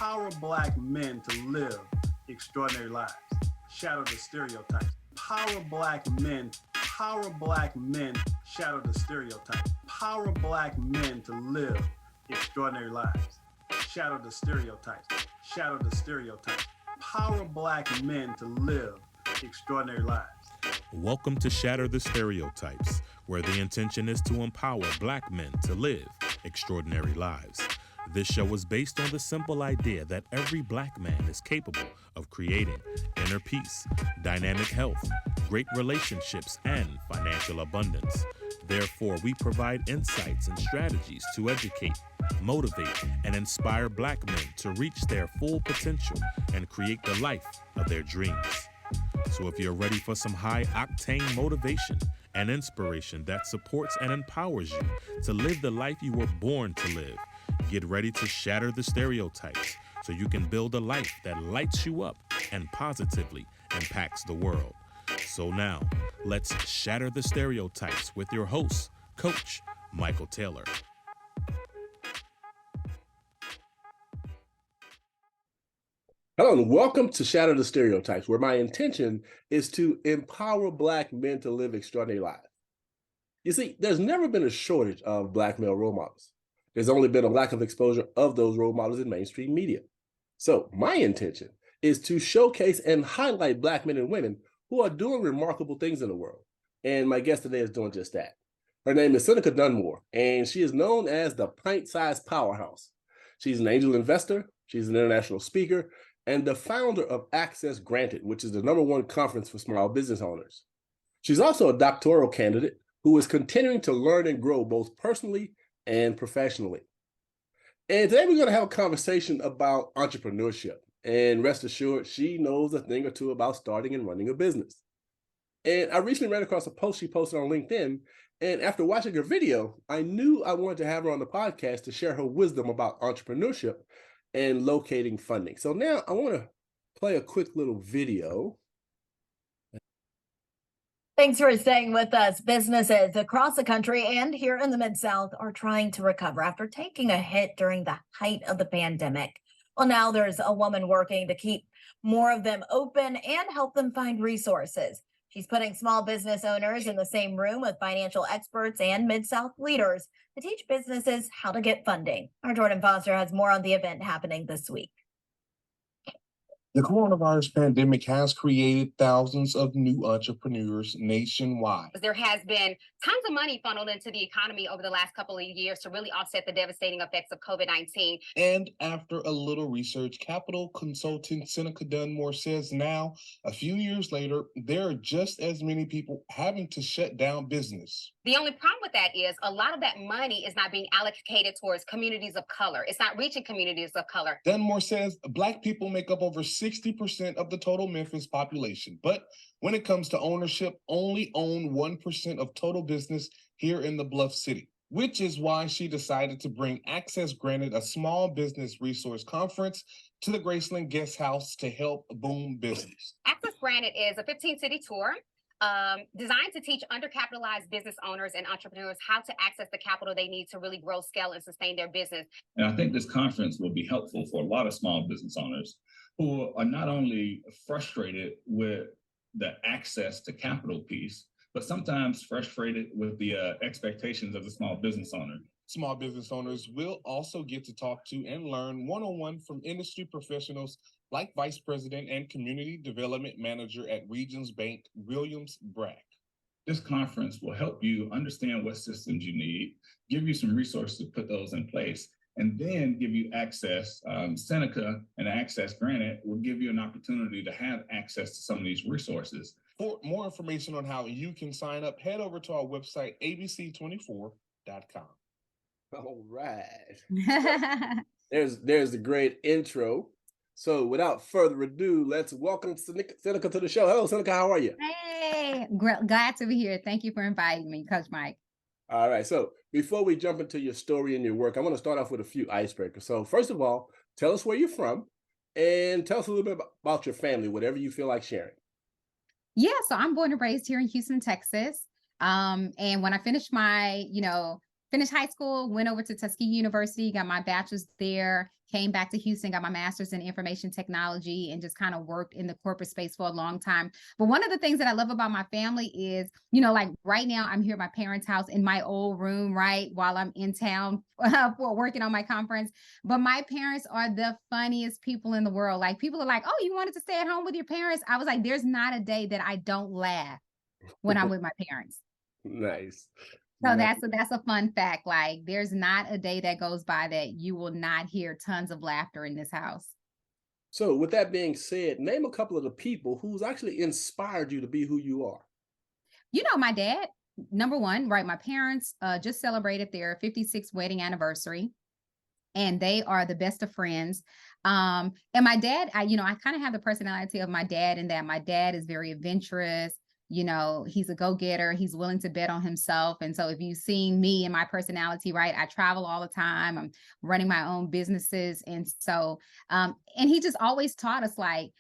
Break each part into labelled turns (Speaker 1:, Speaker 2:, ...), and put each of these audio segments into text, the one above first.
Speaker 1: Empower Black men to live extraordinary lives. Shatter the stereotypes. Power Black men. Power Black men. Shatter the stereotypes. Power Black men to live extraordinary lives. Shatter the stereotypes. Shatter the stereotypes. Power Black men to live extraordinary lives.
Speaker 2: Welcome to Shatter the Stereotypes, where the intention is to empower Black men to live extraordinary lives. This show is based on the simple idea that every Black man is capable of creating inner peace, dynamic health, great relationships, and financial abundance. Therefore, we provide insights and strategies to educate, motivate, and inspire Black men to reach their full potential and create the life of their dreams. So if you're ready for some high-octane motivation and inspiration that supports and empowers you to live the life you were born to live, get ready to shatter the stereotypes so you can build a life that lights you up and positively impacts the world. So now, let's shatter the stereotypes with your host, Coach Michael Taylor.
Speaker 3: Hello and welcome to Shatter the Stereotypes, where my intention is to empower Black men to live extraordinary lives. You see, there's never been a shortage of Black male role models. There's only been a lack of exposure of those role models in mainstream media. So my intention is to showcase and highlight Black men and women who are doing remarkable things in the world. And my guest today is doing just that. Her name is Seneca Dunmore, and she is known as the Pint-Sized Powerhouse. She's an angel investor, she's an international speaker, and the founder of Access Granted, which is the #1 conference for small business owners. She's also a doctoral candidate who is continuing to learn and grow both personally and professionally. And today we're going to have a conversation about entrepreneurship. And rest assured, she knows a thing or two about starting and running a business. And I recently ran across a post she posted on LinkedIn. And after watching her video, I knew I wanted to have her on the podcast to share her wisdom about entrepreneurship and locating funding. So now I want to play a quick little video.
Speaker 4: Thanks for staying with us. Businesses across the country and here in the Mid-South are trying to recover after taking a hit during the height of the pandemic. Well, now there's a woman working to keep more of them open and help them find resources. She's putting small business owners in the same room with financial experts and Mid-South leaders to teach businesses how to get funding. Our Jordan Foster has more on the event happening this week.
Speaker 5: The coronavirus pandemic has created thousands of new entrepreneurs nationwide.
Speaker 6: There has been tons of money funneled into the economy over the last couple of years to really offset the devastating effects of COVID-19.
Speaker 5: And after a little research, capital consultant Seneca Dunmore says now, a few years later, there are just as many people having to shut down business.
Speaker 6: The only problem with that is a lot of that money is not being allocated towards communities of color. It's not reaching communities of color.
Speaker 5: Dunmore says Black people make up over 60% of the total Memphis population. But when it comes to ownership, only own 1% of total business here in the Bluff City, which is why she decided to bring Access Granted, a small business resource conference, to the Graceland Guest House to help boom business.
Speaker 6: Access Granted is a 15-city tour designed to teach undercapitalized business owners and entrepreneurs how to access the capital they need to really grow, scale, and sustain their business.
Speaker 7: And I think this conference will be helpful for a lot of small business owners who are not only frustrated with the access to capital piece, but sometimes frustrated with the expectations of the small business owner.
Speaker 5: Small business owners will also get to talk to and learn one-on-one from industry professionals like Vice President and Community Development Manager at Regions Bank, Williams Brack.
Speaker 7: This conference will help you understand what systems you need, give you some resources to put those in place, and then give you access. Seneca and Access Granted will give you an opportunity to have access to some of these resources.
Speaker 5: For more information on how you can sign up, head over to our website, abc24.com.
Speaker 3: All right. There's the great intro. So without further ado, let's welcome Seneca to the show. Hello, Seneca, how are you?
Speaker 8: Hey, glad to be here. Thank you for inviting me, Coach Mike.
Speaker 3: All right, so before we jump into your story and your work, I want to start off with a few icebreakers. So first of all, tell us where you're from and tell us a little bit about your family, whatever you feel like sharing.
Speaker 8: Yeah, so I'm born and raised here in Houston, Texas. And when I finished my, finished high school, went over to Tuskegee University, got my bachelor's there, came back to Houston, got my master's in information technology, and just kind of worked in the corporate space for a long time. But one of the things that I love about my family is, like right now I'm here at my parents' house in my old room, right, while I'm in town for working on my conference. But my parents are the funniest people in the world. Like, people are like, oh, you wanted to stay at home with your parents? I was like, there's not a day that I don't laugh when I'm with my parents.
Speaker 3: Nice.
Speaker 8: So
Speaker 3: Nice.
Speaker 8: that's a fun fact. Like, there's not a day that goes by that you will not hear tons of laughter in this house.
Speaker 3: So with that being said, name a couple of the people who's actually inspired you to be who you are.
Speaker 8: My dad, number one, right? My parents just celebrated their 56th wedding anniversary, and they are the best of friends. And my dad, I kind of have the personality of my dad in that my dad is very adventurous. He's a go-getter. He's willing to bet on himself. And so if you've seen me and my personality, right, I travel all the time. I'm running my own businesses. And so, and he just always taught us, like,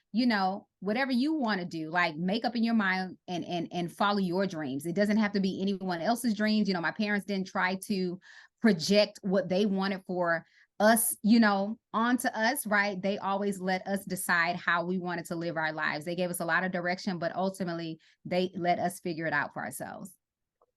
Speaker 8: whatever you want to do, like, make up in your mind and follow your dreams. It doesn't have to be anyone else's dreams. My parents didn't try to project what they wanted for us, onto us, right? They always let us decide how we wanted to live our lives. They gave us a lot of direction, but ultimately they let us figure it out for ourselves.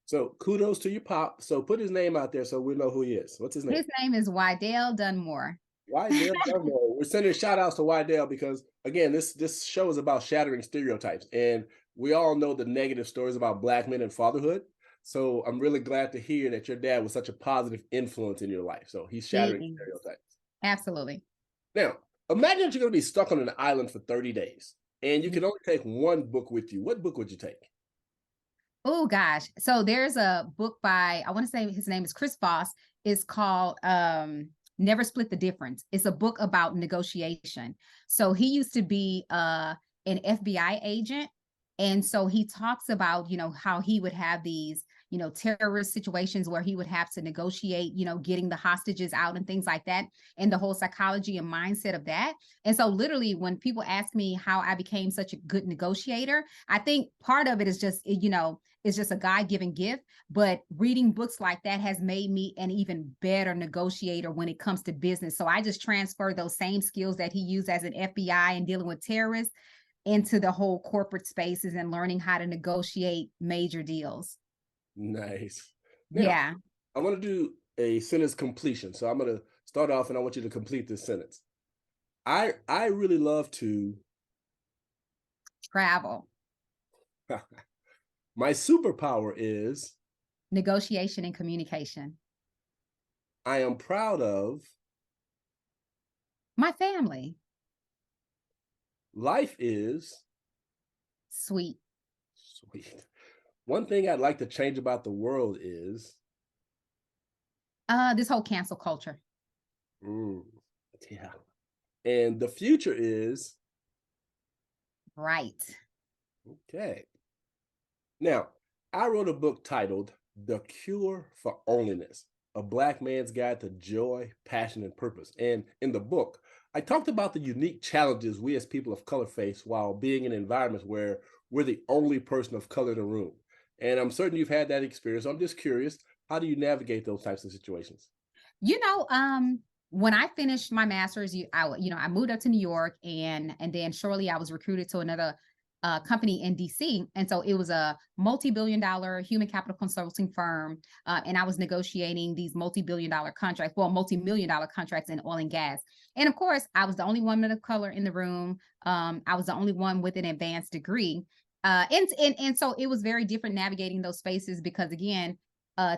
Speaker 3: So kudos to your pop. So put his name out there so we know who he is. What's his name?
Speaker 8: His name is Wydell Dunmore.
Speaker 3: Wydell Dunmore. We're sending shout outs to Wydell because, again, this show is about shattering stereotypes. And we all know the negative stories about Black men and fatherhood. So I'm really glad to hear that your dad was such a positive influence in your life. So he's shattering stereotypes.
Speaker 8: Absolutely.
Speaker 3: Now, imagine that you're going to be stuck on an island for 30 days and you can only take one book with you. What book would you take?
Speaker 8: Oh, gosh. So there's a book by, I want to say his name is Chris Voss. It's called Never Split the Difference. It's a book about negotiation. So he used to be an FBI agent. And so he talks about, how he would have these, terrorist situations where he would have to negotiate, getting the hostages out and things like that, and the whole psychology and mindset of that. And so literally when people ask me how I became such a good negotiator, I think part of it is just, it's just a God-given gift. But reading books like that has made me an even better negotiator when it comes to business. So I just transfer those same skills that he used as an FBI and dealing with terrorists into the whole corporate spaces and learning how to negotiate major deals.
Speaker 3: Nice. Now,
Speaker 8: yeah.
Speaker 3: I want to do a sentence completion. So I'm going to start off and I want you to complete this sentence. I really love to
Speaker 8: travel.
Speaker 3: My superpower is
Speaker 8: negotiation and communication.
Speaker 3: I am proud of
Speaker 8: my family.
Speaker 3: Life is
Speaker 8: sweet.
Speaker 3: Sweet. One thing I'd like to change about the world is
Speaker 8: this whole cancel culture.
Speaker 3: Yeah. And the future is
Speaker 8: bright.
Speaker 3: Okay. Now, I wrote a book titled The Cure for Onlyness, a Black man's guide to joy, passion, and purpose. And in the book, I talked about the unique challenges we as people of color face while being in environments where we're the only person of color in the room. And I'm certain you've had that experience. I'm just curious, how do you navigate those types of situations?
Speaker 8: When I finished my master's, I moved up to New York, and then shortly I was recruited to another company in DC. And so it was a multi-billion-dollar human capital consulting firm. And I was negotiating these multi-billion-dollar contracts, multi-million-dollar contracts in oil and gas. And of course, I was the only woman of color in the room. I was the only one with an advanced degree. And so it was very different navigating those spaces because, again,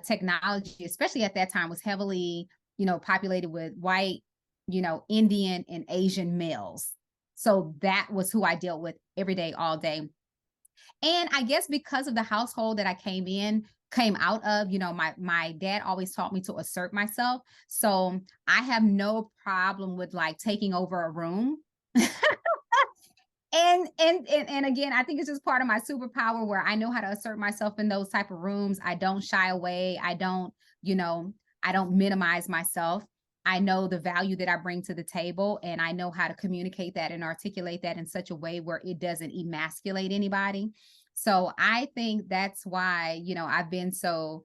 Speaker 8: technology, especially at that time, was heavily, populated with white, Indian and Asian males. So that was who I dealt with every day, all day. And I guess because of the household that I came out of, my dad always taught me to assert myself. So I have no problem with like taking over a room. And again, I think it's just part of my superpower where I know how to assert myself in those type of rooms. I don't shy away. I don't minimize myself. I know the value that I bring to the table, and I know how to communicate that and articulate that in such a way where it doesn't emasculate anybody. So I think that's why, I've been so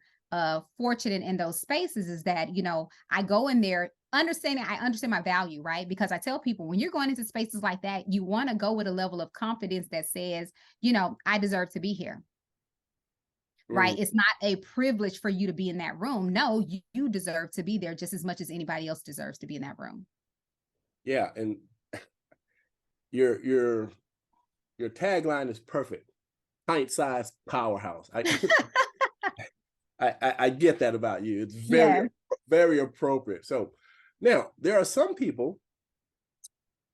Speaker 8: fortunate in those spaces is that, you know, I go in there I understand my value, right? Because I tell people when you're going into spaces like that, you want to go with a level of confidence that says, you know, I deserve to be here. Right. It's not a privilege for you to be in that room. No, you deserve to be there just as much as anybody else deserves to be in that room.
Speaker 3: Yeah. And your tagline is perfect. Pint-Sized Powerhouse. I get that about you. It's very appropriate. So now there are some people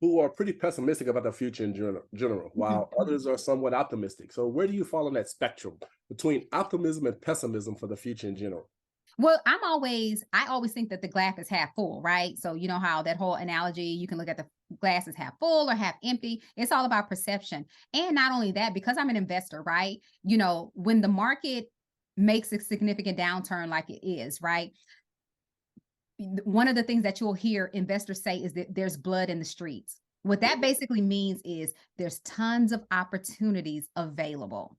Speaker 3: who are pretty pessimistic about the future in general, while others are somewhat optimistic. So where do you fall on that spectrum between optimism and pessimism for the future in general?
Speaker 8: Well, I always think that the glass is half full, right? So you know how that whole analogy, you can look at the glass is half full or half empty. It's all about perception. And not only that, because I'm an investor, right? You know, when the market makes a significant downturn like it is, right? One of the things that you'll hear investors say is that there's blood in the streets. What that basically means is there's tons of opportunities available.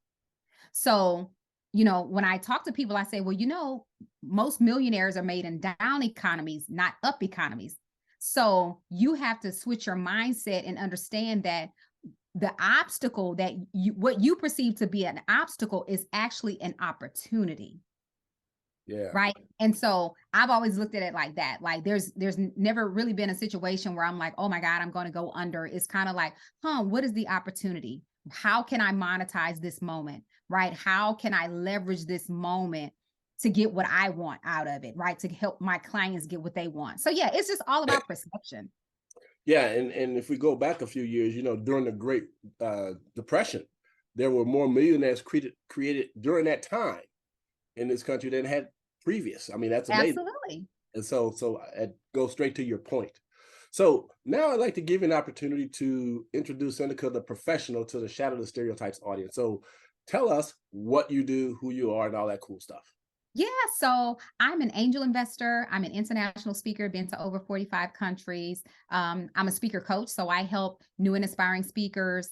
Speaker 8: So, you know, when I talk to people, I say, well, you know, most millionaires are made in down economies, not up economies. So you have to switch your mindset and understand that the obstacle that what you perceive to be an obstacle is actually an opportunity.
Speaker 3: Yeah.
Speaker 8: Right. And so I've always looked at it like that. Like there's never really been a situation where I'm like, oh my God, I'm going to go under. It's kind of like, what is the opportunity? How can I monetize this moment? Right. How can I leverage this moment to get what I want out of it? Right. To help my clients get what they want. So yeah, it's just all about perception.
Speaker 3: Yeah. And if we go back a few years, you know, during the Great Depression, there were more millionaires created during that time in this country than had previous. I mean, that's amazing.
Speaker 8: Absolutely.
Speaker 3: And so I go straight to your point. So now I'd like to give you an opportunity to introduce Seneca, the professional, to the Shatter the Stereotypes audience. So tell us what you do, who you are, and all that cool stuff.
Speaker 8: Yeah, so I'm an angel investor. I'm an international speaker, been to over 45 countries. I'm a speaker coach, so I help new and aspiring speakers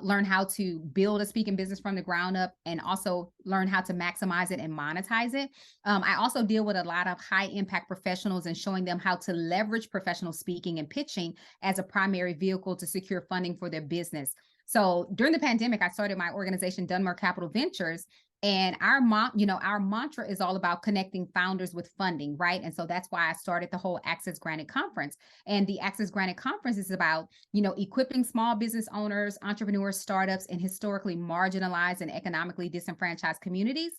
Speaker 8: learn how to build a speaking business from the ground up and also learn how to maximize it and monetize it. I also deal with a lot of high impact professionals and showing them how to leverage professional speaking and pitching as a primary vehicle to secure funding for their business. So during the pandemic, I started my organization, Dunmore Capital Ventures. And our mantra is all about connecting founders with funding, right? And so that's why I started the whole Access Granted Conference. And the Access Granted Conference is about, you know, equipping small business owners, entrepreneurs, startups, and historically marginalized and economically disenfranchised communities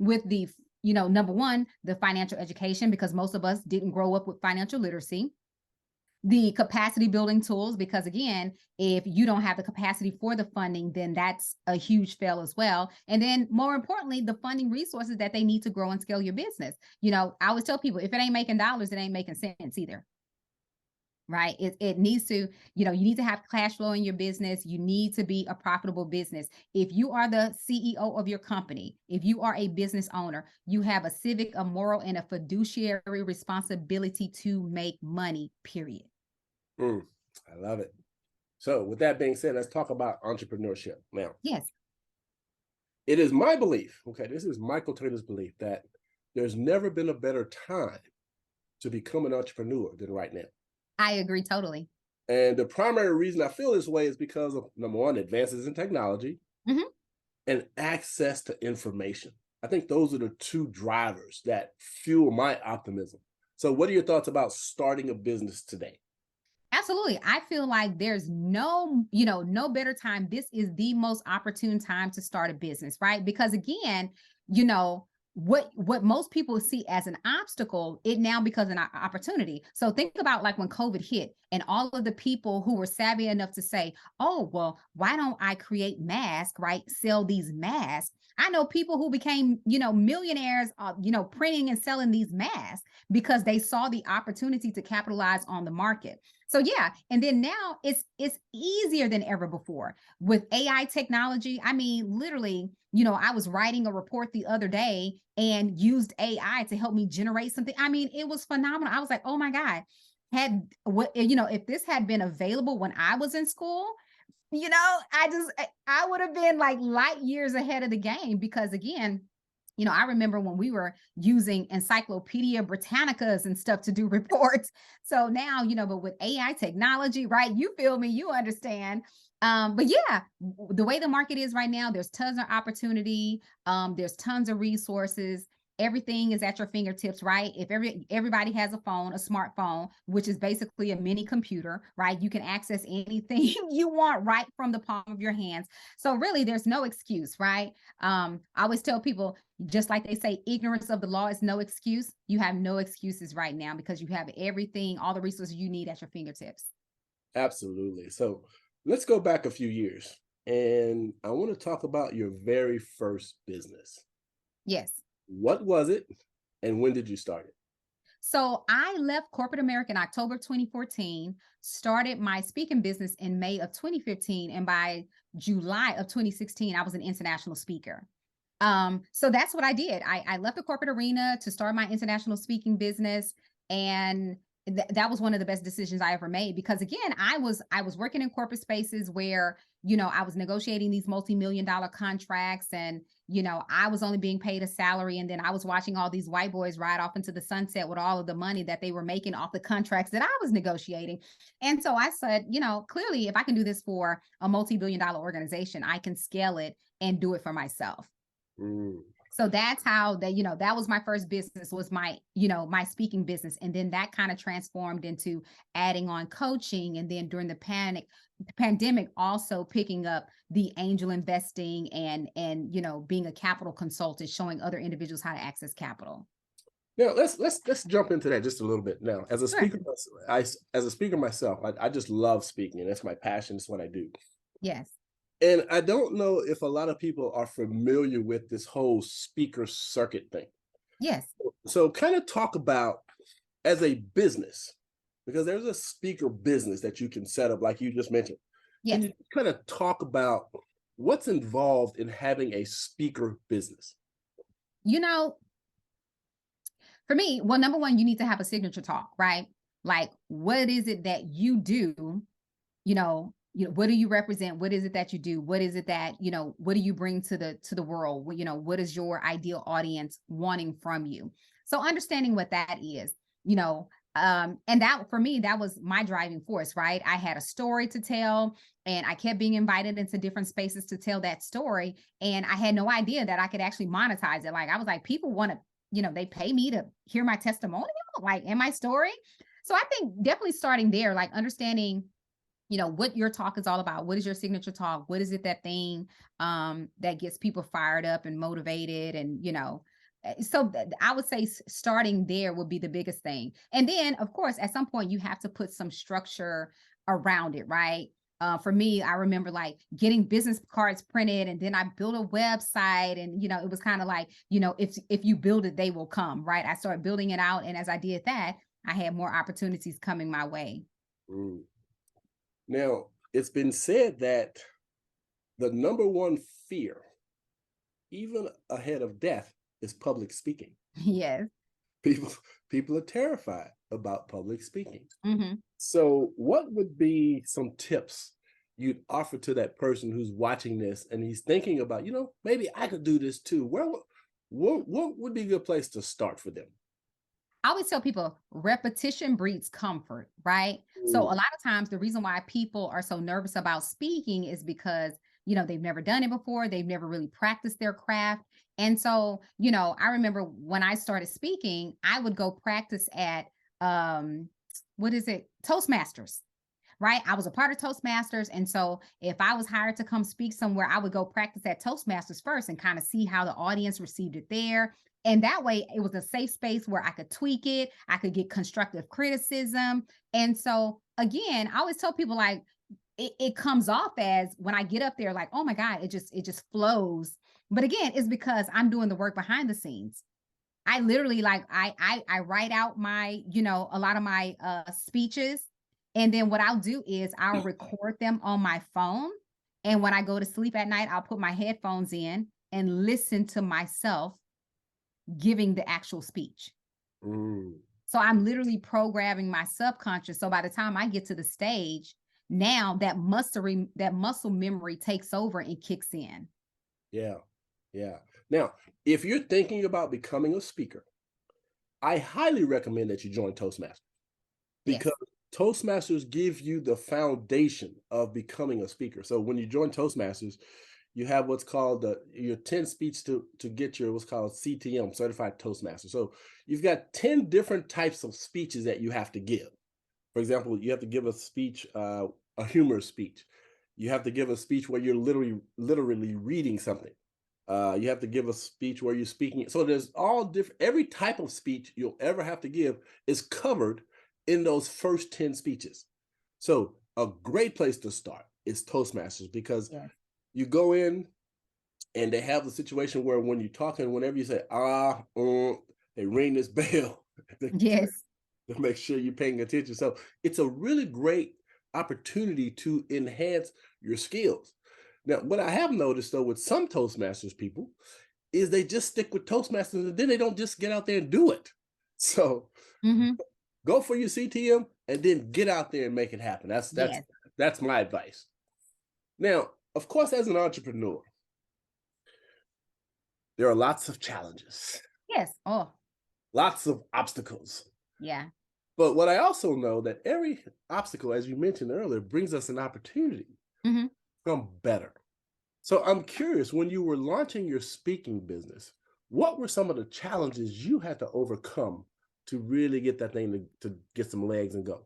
Speaker 8: with the, you know, number one, the financial education, because most of us didn't grow up with financial literacy. The capacity building tools, because again, if you don't have the capacity for the funding, then that's a huge fail as well. And then more importantly, the funding resources that they need to grow and scale your business. You know, I always tell people, if it ain't making dollars, it ain't making cents either. Right. It needs to, you know, you need to have cash flow in your business. You need to be a profitable business. If you are the CEO of your company, if you are a business owner, you have a civic, a moral, and a fiduciary responsibility to make money, period.
Speaker 3: I love it. So with that being said, let's talk about entrepreneurship now.
Speaker 8: Yes.
Speaker 3: It is my belief, okay, this is Michael Taylor's belief, that there's never been a better time to become an entrepreneur than right now.
Speaker 8: I agree totally.
Speaker 3: And the primary reason I feel this way is because of, number one, advances in technology and access to information. I think those are the two drivers that fuel my optimism. So what are your thoughts about starting a business today?
Speaker 8: Absolutely. I feel like there's no better time. This is the most opportune time to start a business, right? Because again, you know, what most people see as an obstacle, it now becomes an opportunity. So think about like when COVID hit and all of the people who were savvy enough to say, oh, well, why don't I create masks, right? Sell these masks. I know people who became, you know, millionaires, printing and selling these masks because they saw the opportunity to capitalize on the market. So yeah, and then now it's easier than ever before with AI technology. I mean, literally, you know, I was writing a report the other day and used AI to help me generate something. I mean, it was phenomenal. I was like, oh my God, if this had been available when I was in school, you know, I would have been like light years ahead of the game because again, You know, I remember when we were using Encyclopedia Britannicas and stuff to do reports. So now, you know, but with AI technology, right? You feel me, you understand. But yeah, the way the market is right now, there's tons of opportunity. There's tons of resources. Everything is at your fingertips, right? If everybody has a phone, a smartphone, which is basically a mini computer, right? You can access anything you want right from the palm of your hands. So really, there's no excuse, right? I always tell people, just like they say, ignorance of the law is no excuse. You have no excuses right now because you have everything, all the resources you need at your fingertips.
Speaker 3: Absolutely. So let's go back a few years, and I want to talk about your very first business.
Speaker 8: Yes.
Speaker 3: What was it, and when did you start it?
Speaker 8: So I left corporate America in October 2014, started my speaking business in May of 2015, and by July of 2016, I was an international speaker. So that's what I did. I left the corporate arena to start my international speaking business, and that was one of the best decisions I ever made, because again, I was working in corporate spaces where, you know, I was negotiating these multi-million-dollar contracts, and you know, I was only being paid a salary, and then I was watching all these white boys ride off into the sunset with all of the money that they were making off the contracts that I was negotiating. And so I said, you know, clearly if I can do this for a multi-billion-dollar organization, I can scale it and do it for myself.
Speaker 3: Mm.
Speaker 8: So that's how that, you know, that was my first business, was my, you know, my speaking business. And then that kind of transformed into adding on coaching. And then during the pandemic, also picking up the angel investing and, you know, being a capital consultant, showing other individuals how to access capital.
Speaker 3: Now let's jump into that just a little bit. Now, as a
Speaker 8: Sure.
Speaker 3: speaker, as a speaker myself, I just love speaking. That's my passion. It's what I do.
Speaker 8: Yes.
Speaker 3: And I don't know if a lot of people are familiar with this whole speaker circuit thing.
Speaker 8: Yes.
Speaker 3: So kind of talk about, as a business, because there's a speaker business that you can set up, like you just mentioned.
Speaker 8: Yes.
Speaker 3: Can you kind of talk about what's involved in having a speaker business?
Speaker 8: You know, for me, well, number one, you need to have a signature talk, right? Like, what is it that you do? You know, what do you represent? What is it that you do? What is it that, you know, what do you bring to the world? You know, what is your ideal audience wanting from you? So understanding what that is, you know, and that for me, that was my driving force, right? I had a story to tell, and I kept being invited into different spaces to tell that story. And I had no idea that I could actually monetize it. Like, I was like, people want to, you know, they pay me to hear my testimonial, like, in my story. So I think definitely starting there, like understanding, you know, what your talk is all about. What is your signature talk? What is it, that thing that gets people fired up and motivated? And, you know, so I would say starting there would be the biggest thing. And then, of course, at some point you have to put some structure around it, right? For me, I remember like getting business cards printed, and then I built a website, and, you know, it was kind of like, you know, if you build it, they will come, right? I started building it out. And as I did that, I had more opportunities coming my way.
Speaker 3: Mm. Now, it's been said that the number one fear, even ahead of death, is public speaking.
Speaker 8: Yes.
Speaker 3: People are terrified about public speaking.
Speaker 8: Mm-hmm.
Speaker 3: So what would be some tips you'd offer to that person who's watching this and he's thinking about, you know, maybe I could do this too? What would be a good place to start for them?
Speaker 8: I always tell people repetition breeds comfort, right? So a lot of times the reason why people are so nervous about speaking is because, you know, they've never done it before. They've never really practiced their craft. And so, you know, I remember when I started speaking, I would go practice at, Toastmasters, right? I was a part of Toastmasters. And so if I was hired to come speak somewhere, I would go practice at Toastmasters first and kind of see how the audience received it there. And that way it was a safe space where I could tweak it. I could get constructive criticism. And so again, I always tell people, like, it comes off as, when I get up there, like, oh my God, it just flows. But again, it's because I'm doing the work behind the scenes. I literally, like, I write out my, you know, a lot of my speeches. And then what I'll do is I'll record them on my phone. And when I go to sleep at night, I'll put my headphones in and listen to myself giving the actual speech. So I'm literally programming my subconscious. So by the time I get to the stage, now that muscle memory takes over and kicks in.
Speaker 3: Yeah. Now, if you're thinking about becoming a speaker, I highly recommend that you join Toastmasters, because Toastmasters give you the foundation of becoming a speaker. So when you join Toastmasters, you have what's called your 10 speech to get your what's called CTM, Certified Toastmaster. So you've got 10 different types of speeches that you have to give. For example, you have to give a speech, a humorous speech. You have to give a speech where you're literally reading something. You have to give a speech where you're speaking. So there's all different, every type of speech you'll ever have to give is covered in those first 10 speeches. So a great place to start is Toastmasters, because you go in and they have the situation where when you're talking, whenever you say, they ring this bell.
Speaker 8: Yes.
Speaker 3: To make sure you're paying attention. So it's a really great opportunity to enhance your skills. Now, what I have noticed though with some Toastmasters people is they just stick with Toastmasters and then they don't just get out there and do it. So go for your CTM and then get out there and make it happen. That's my advice. Now, of course, as an entrepreneur, there are lots of challenges.
Speaker 8: Yes. Oh.
Speaker 3: Lots of obstacles.
Speaker 8: Yeah.
Speaker 3: But what I also know that every obstacle, as you mentioned earlier, brings us an opportunity to become better. So I'm curious, when you were launching your speaking business, what were some of the challenges you had to overcome to really get that thing to get some legs and go?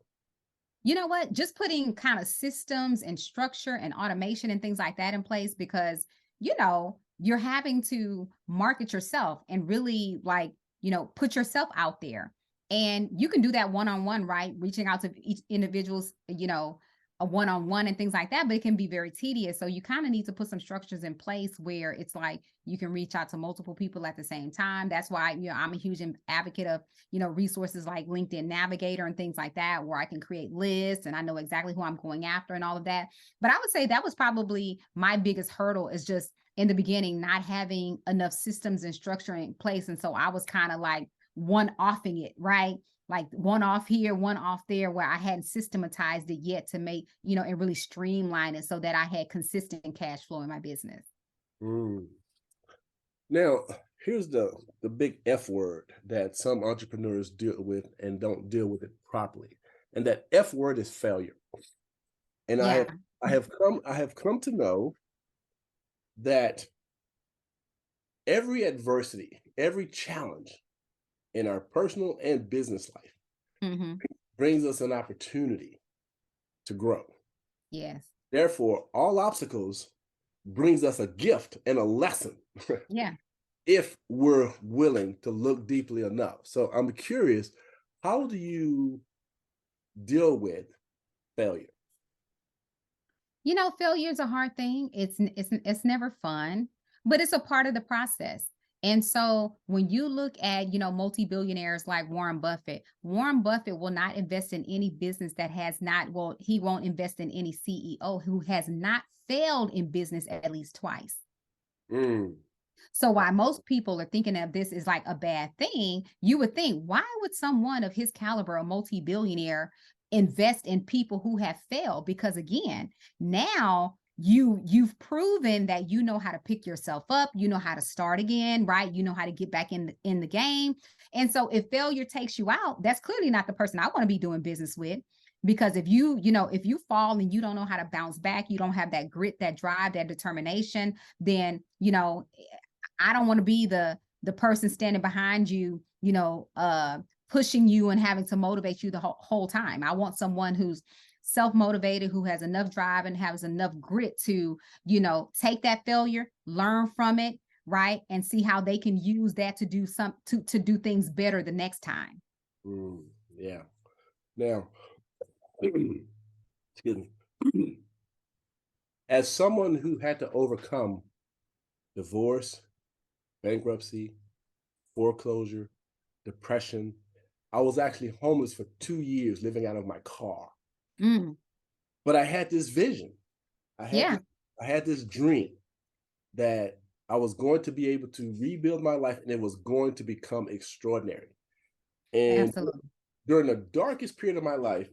Speaker 8: You know what? Just putting kind of systems and structure and automation and things like that in place, because, you know, you're having to market yourself and really put yourself out there. And you can do that one-on-one, right? Reaching out to each individual's, a one-on-one and things like that, but it can be very tedious. So you kind of need to put some structures in place where it's like you can reach out to multiple people at the same time. That's why, I'm a huge advocate of, resources like LinkedIn Navigator and things like that, where I can create lists and I know exactly who I'm going after and all of that. But I would say that was probably my biggest hurdle, is just in the beginning, not having enough systems and structure in place. And so I was kind of like one-offing it, right? Like one off here, one off there, where I hadn't systematized it yet to make, and really streamline it so that I had consistent cash flow in my business.
Speaker 3: Now, here's the big F word that some entrepreneurs deal with and don't deal with it properly. And that F word is failure. And I have come to know that every adversity, every challenge in our personal and business life brings us an opportunity to grow.
Speaker 8: Yes.
Speaker 3: Therefore, all obstacles brings us a gift and a lesson.
Speaker 8: Yeah.
Speaker 3: If we're willing to look deeply enough. So I'm curious, how do you deal with failure?
Speaker 8: Failure is a hard thing. It's never fun, but it's a part of the process. And so when you look at, multi-billionaires like Warren Buffett will not invest in any business that has not, he won't invest in any CEO who has not failed in business at least twice. So while most people are thinking of this as like a bad thing, you would think, why would someone of his caliber, a multi-billionaire, invest in people who have failed? Because again, now you've proven that you know how to pick yourself up, you know how to start again, right? You know how to get back in the game. And so if failure takes you out, that's clearly not the person I want to be doing business with. Because if you fall and you don't know how to bounce back, you don't have that grit, that drive, that determination, then, I don't want to be the person standing behind you, pushing you and having to motivate you the whole time. I want someone who's self-motivated, who has enough drive and has enough grit to, take that failure, learn from it, right? And see how they can use that to do to do things better the next time.
Speaker 3: Yeah. Now, excuse me. As someone who had to overcome divorce, bankruptcy, foreclosure, depression, I was actually homeless for 2 years, living out of my car. But I had this vision. I had this dream that I was going to be able to rebuild my life and it was going to become extraordinary. And during the darkest period of my life,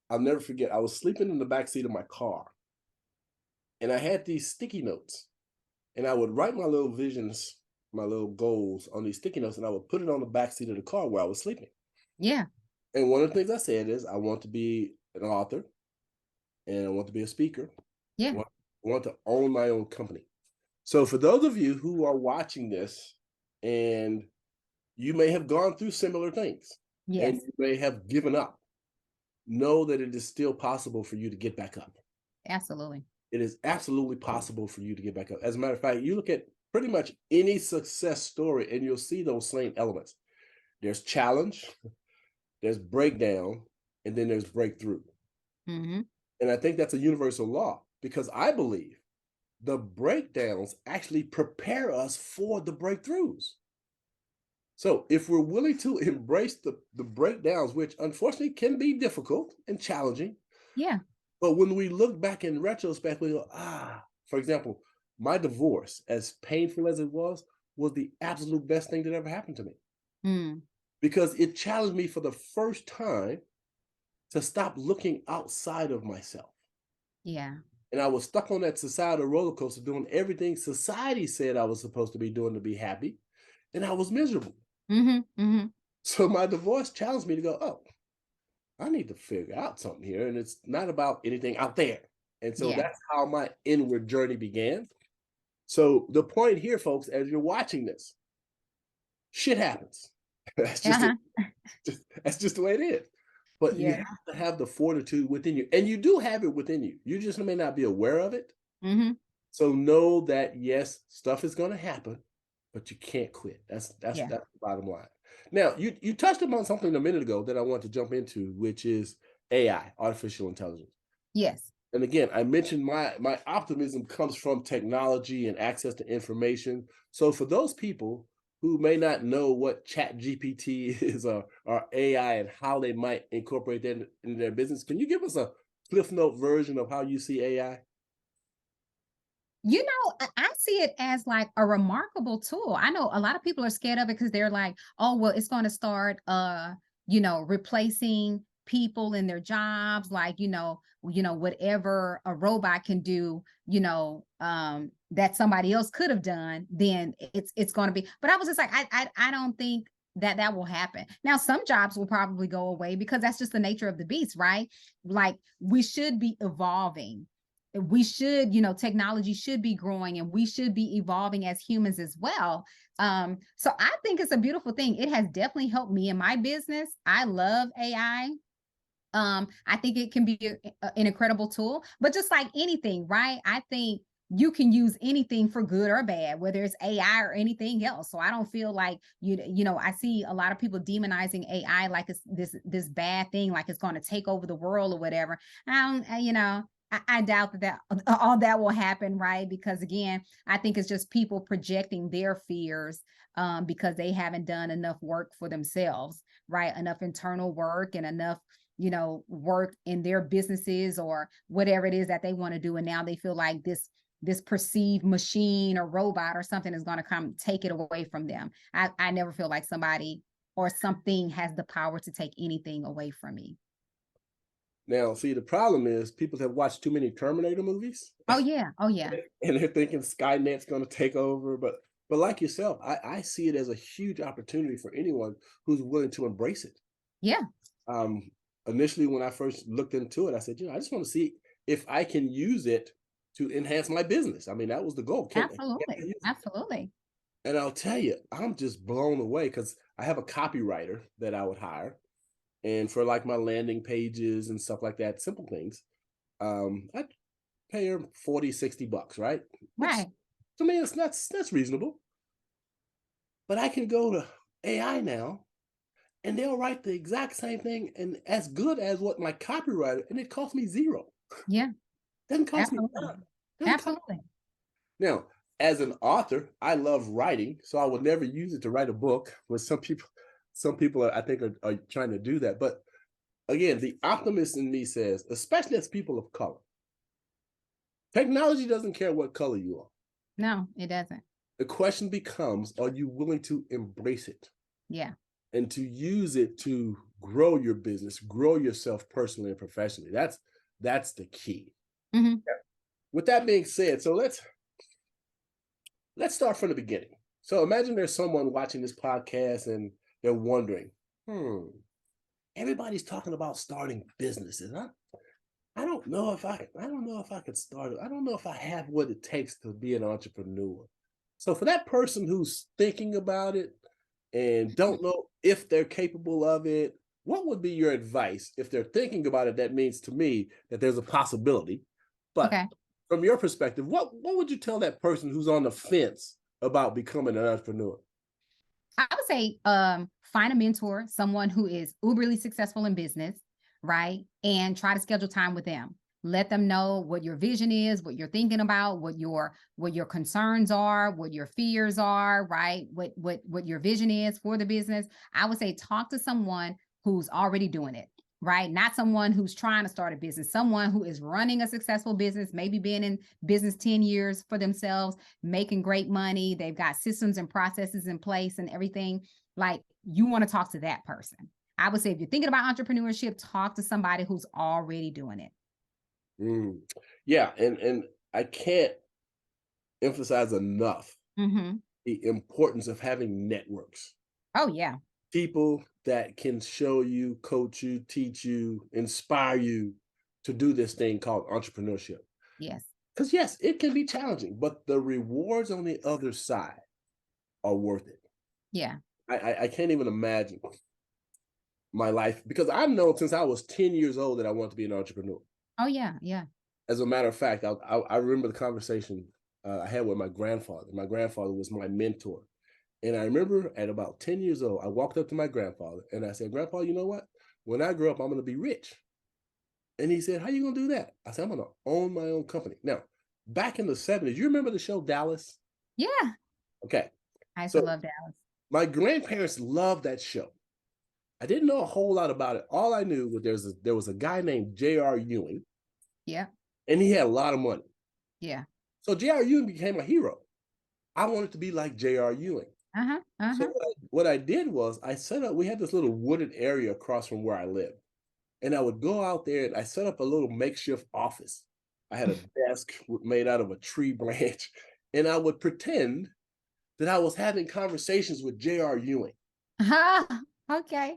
Speaker 3: I'll never forget, I was sleeping in the backseat of my car and I had these sticky notes and I would write my little visions my little goals on these sticky notes, and I would put it on the back seat of the car where I was sleeping.
Speaker 8: Yeah.
Speaker 3: And one of the things I said is I want to be an author, and I want to be a speaker.
Speaker 8: Yeah.
Speaker 3: I want to own my own company. So for those of you who are watching this, and you may have gone through similar things,
Speaker 8: Yes.
Speaker 3: and you may have given up, know that it is still possible for you to get back up.
Speaker 8: Absolutely.
Speaker 3: It is absolutely possible for you to get back up. As a matter of fact, you look at pretty much any success story and you'll see those same elements. There's challenge, there's breakdown, and then there's breakthrough.
Speaker 8: Mm-hmm.
Speaker 3: And I think that's a universal law, because I believe the breakdowns actually prepare us for the breakthroughs. So if we're willing to embrace the breakdowns, which unfortunately can be difficult and challenging,
Speaker 8: Yeah.
Speaker 3: but when we look back in retrospect, we go, for example, my divorce, as painful as it was the absolute best thing that ever happened to me.
Speaker 8: Mm.
Speaker 3: Because it challenged me for the first time to stop looking outside of myself.
Speaker 8: Yeah.
Speaker 3: And I was stuck on that societal roller coaster doing everything society said I was supposed to be doing to be happy. And I was miserable.
Speaker 8: Mm-hmm. Mm-hmm.
Speaker 3: So my divorce challenged me to go, oh, I need to figure out something here. And it's not about anything out there. And so
Speaker 8: Yeah.
Speaker 3: that's how my inward journey began. So the point here, folks, as you're watching this, shit happens. That's just, that's just the way it is. But you
Speaker 8: Yeah.
Speaker 3: have to have the fortitude within you. And you do have it within you. You just may not be aware of it.
Speaker 8: Mm-hmm.
Speaker 3: So know that, yes, stuff is going to happen, but you can't quit. That's the bottom line. Now, you touched upon something a minute ago that I want to jump into, which is AI, artificial intelligence.
Speaker 8: Yes.
Speaker 3: And again, I mentioned my optimism comes from technology and access to information. So for those people who may not know what ChatGPT is or AI and how they might incorporate that in their business, can you give us a Cliff Note version of how you see AI?
Speaker 8: You know, I see it as like a remarkable tool. I know a lot of people are scared of it because they're like, oh, well, it's going to start, replacing people in their jobs, like, whatever a robot can do, that somebody else could have done, then it's going to be. But I was just like, I don't think that will happen. Now, some jobs will probably go away because that's just the nature of the beast, right? Like, we should be evolving. We should, technology should be growing, and we should be evolving as humans as well. So I think it's a beautiful thing. It has definitely helped me in my business. I love AI. I think it can be an incredible tool, but just like anything, right? I think you can use anything for good or bad, whether it's AI or anything else. So I don't feel like I see a lot of people demonizing AI like it's this bad thing, like it's going to take over the world or whatever. I doubt that all that will happen, right? Because again, I think it's just people projecting their fears because they haven't done enough work for themselves, right? Enough internal work and enough work in their businesses or whatever it is that they want to do. And now they feel like this perceived machine or robot or something is going to come take it away from them. I never feel like somebody or something has the power to take anything away from me.
Speaker 3: Now, see, the problem is people have watched too many Terminator movies.
Speaker 8: Oh, yeah. Oh, yeah.
Speaker 3: And they're thinking Skynet's going to take over. But like yourself, I see it as a huge opportunity for anyone who's willing to embrace it.
Speaker 8: Yeah.
Speaker 3: Initially, when I first looked into it, I said, I just want to see if I can use it to enhance my business. I mean, that was the goal.
Speaker 8: Absolutely. Absolutely.
Speaker 3: And I'll tell you, I'm just blown away because I have a copywriter that I would hire. And for like my landing pages and stuff like that, simple things, I'd pay her $40-$60, right?
Speaker 8: Right.
Speaker 3: To me, that's reasonable. But I can go to AI now and they'll write the exact same thing and as good as what my copywriter, and it costs me $0.
Speaker 8: Yeah.
Speaker 3: Doesn't cost
Speaker 8: Absolutely.
Speaker 3: me $1.
Speaker 8: Absolutely.
Speaker 3: Now, as an author, I love writing, so I would never use it to write a book. But some people I think are trying to do that. But again, the optimist in me says, especially as people of color, technology doesn't care what color you are.
Speaker 8: No, it doesn't.
Speaker 3: The question becomes, are you willing to embrace it?
Speaker 8: Yeah.
Speaker 3: And to use it to grow your business, grow yourself personally and professionally. That's the key.
Speaker 8: Mm-hmm.
Speaker 3: With that being said, so let's start from the beginning. So imagine there's someone watching this podcast and they're wondering, everybody's talking about starting businesses. I don't know if I could start it. I don't know if I have what it takes to be an entrepreneur. So for that person who's thinking about it and don't know if they're capable of it, what would be your advice? If they're thinking about it, that means to me that there's a possibility. But
Speaker 8: Okay.
Speaker 3: from your perspective, what would you tell that person who's on the fence about becoming an entrepreneur?
Speaker 8: I would say find a mentor, someone who is uberly successful in business, right? And try to schedule time with them. Let them know what your vision is, what you're thinking about, what your concerns are, what your fears are, right? What your vision is for the business. I would say talk to someone who's already doing it, right? Not someone who's trying to start a business, someone who is running a successful business, maybe been in business 10 years for themselves, making great money. They've got systems and processes in place and everything. Like, you want to talk to that person. I would say if you're thinking about entrepreneurship, talk to somebody who's already doing it.
Speaker 3: Yeah, and I can't emphasize enough the importance of having networks.
Speaker 8: Oh, yeah.
Speaker 3: People that can show you, coach you, teach you, inspire you to do this thing called entrepreneurship.
Speaker 8: Yes.
Speaker 3: Because yes, it can be challenging, but the rewards on the other side are worth it.
Speaker 8: Yeah.
Speaker 3: I can't even imagine my life, because I've known since I was 10 years old that I want to be an entrepreneur.
Speaker 8: Oh, yeah. Yeah.
Speaker 3: As a matter of fact, I remember the conversation I had with my grandfather. My grandfather was my mentor. And I remember at about 10 years old, I walked up to my grandfather and I said, Grandpa, you know what? When I grow up, I'm going to be rich. And he said, how are you going to do that? I said, I'm going to own my own company. Now, back in the 70s, you remember the show Dallas?
Speaker 8: Yeah.
Speaker 3: Okay.
Speaker 8: I used to love Dallas.
Speaker 3: My grandparents loved that show. I didn't know a whole lot about it. All I knew was there was a guy named J.R. Ewing.
Speaker 8: Yeah.
Speaker 3: And he had a lot of money.
Speaker 8: Yeah.
Speaker 3: So J.R. Ewing became a hero. I wanted to be like J.R. Ewing. So what I did was I set up, we had this little wooded area across from where I lived. And I would go out there and I set up a little makeshift office. I had a desk made out of a tree branch. And I would pretend that I was having conversations with J.R. Ewing.
Speaker 8: Okay.